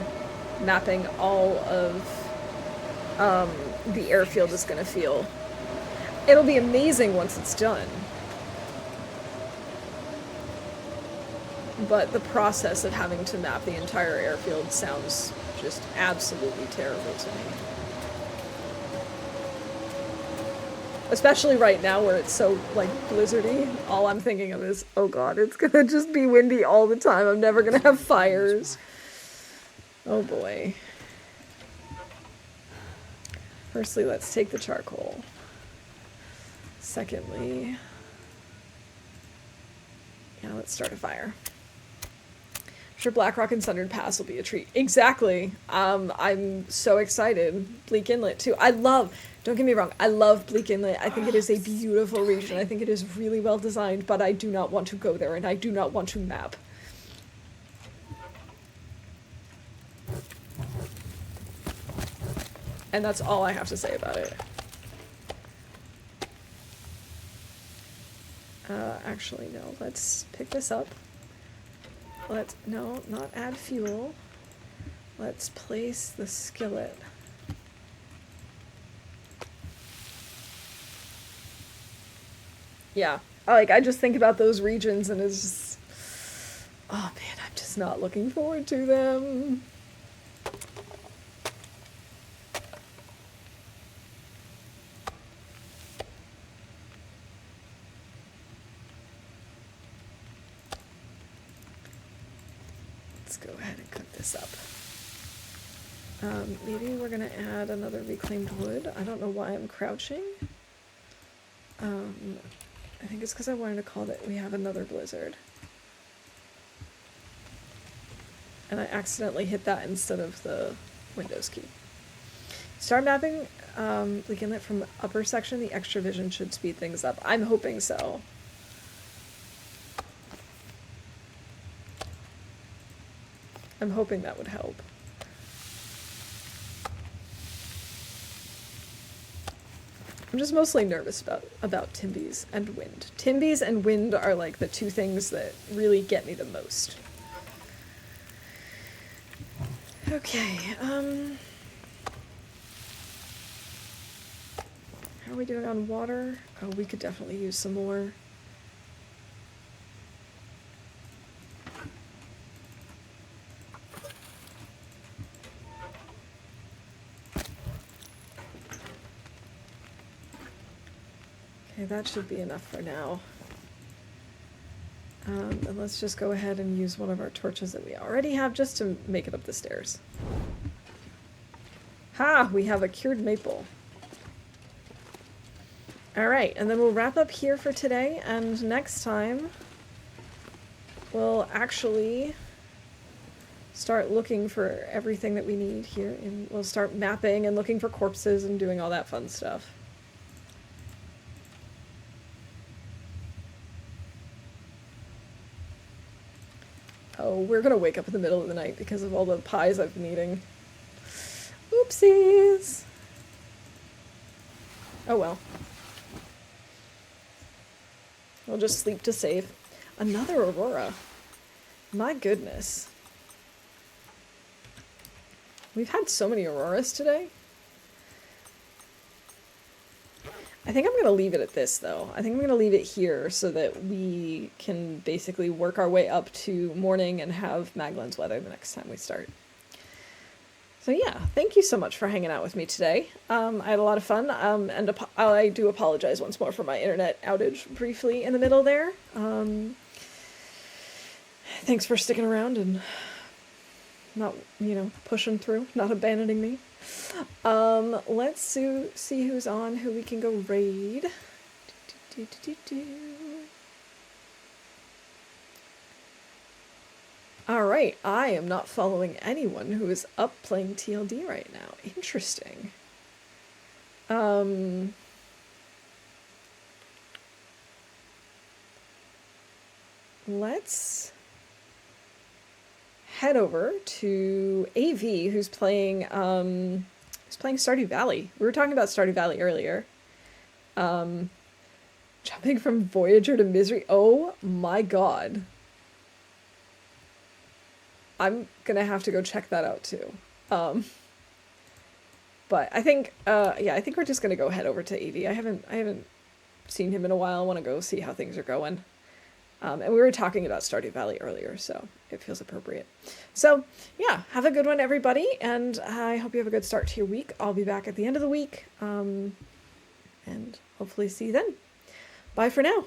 mapping all of the airfield is gonna feel. It'll be amazing once it's done. But the process of having to map the entire airfield sounds just absolutely terrible to me. Especially right now where it's so, like, blizzardy. All I'm thinking of is, oh god, it's gonna just be windy all the time. I'm never gonna have fires. Oh boy. Firstly, let's take the charcoal. Secondly, yeah, let's start a fire. I'm sure Blackrock and Sundered Pass will be a treat. Exactly. I'm so excited. Bleak Inlet too. Don't get me wrong, I love Bleak Inlet. I think it is a beautiful region. I think it is really well designed, but I do not want to go there and I do not want to map. And that's all I have to say about it. Actually, no. Let's pick this up. No, not add fuel. Let's place the skillet. Yeah. Like, I just think about those regions and it's just... Oh man, I'm just not looking forward to them. Go ahead and cook this up. Maybe we're gonna add another reclaimed wood. I don't know why I'm crouching. I think it's because I wanted to call that we have another blizzard. And I accidentally hit that instead of the Windows key. Start mapping Bleak Inlet from the upper section. The extra vision should speed things up. I'm hoping so. I'm hoping that would help. I'm just mostly nervous about Timbies and wind. Timbies and wind are like the two things that really get me the most. Okay, how are we doing on water? Oh, we could definitely use some more. Okay, that should be enough for now. And let's just go ahead and use one of our torches that we already have just to make it up the stairs. Ha! We have a cured maple. Alright, and then we'll wrap up here for today, and next time we'll actually start looking for everything that we need here, and we'll start mapping and looking for corpses and doing all that fun stuff. Oh, we're gonna wake up in the middle of the night because of all the pies I've been eating. Oopsies! Oh well. We'll just sleep to save. Another aurora. My goodness. We've had so many auroras today. I think I'm going to leave it at this, though. I think I'm going to leave it here so that we can basically work our way up to morning and have Maglin's weather the next time we start. So yeah, thank you so much for hanging out with me today. I had a lot of fun, and I do apologize once more for my internet outage briefly in the middle there. Thanks for sticking around and not, pushing through, not abandoning me. Let's see who's on, who we can go raid. Alright, I am not following anyone who is up playing TLD right now. Interesting. Let's head over to AV, who's playing Stardew Valley. We were talking about Stardew Valley earlier. Jumping from Voyager to Misery. Oh my god. I'm gonna have to go check that out too. But I think, yeah, I think we're just gonna go head over to Evie. I haven't seen him in a while. I want to go see how things are going. And we were talking about Stardew Valley earlier, so it feels appropriate. So, yeah, have a good one, everybody, and I hope you have a good start to your week. I'll be back at the end of the week, and hopefully see you then. Bye for now.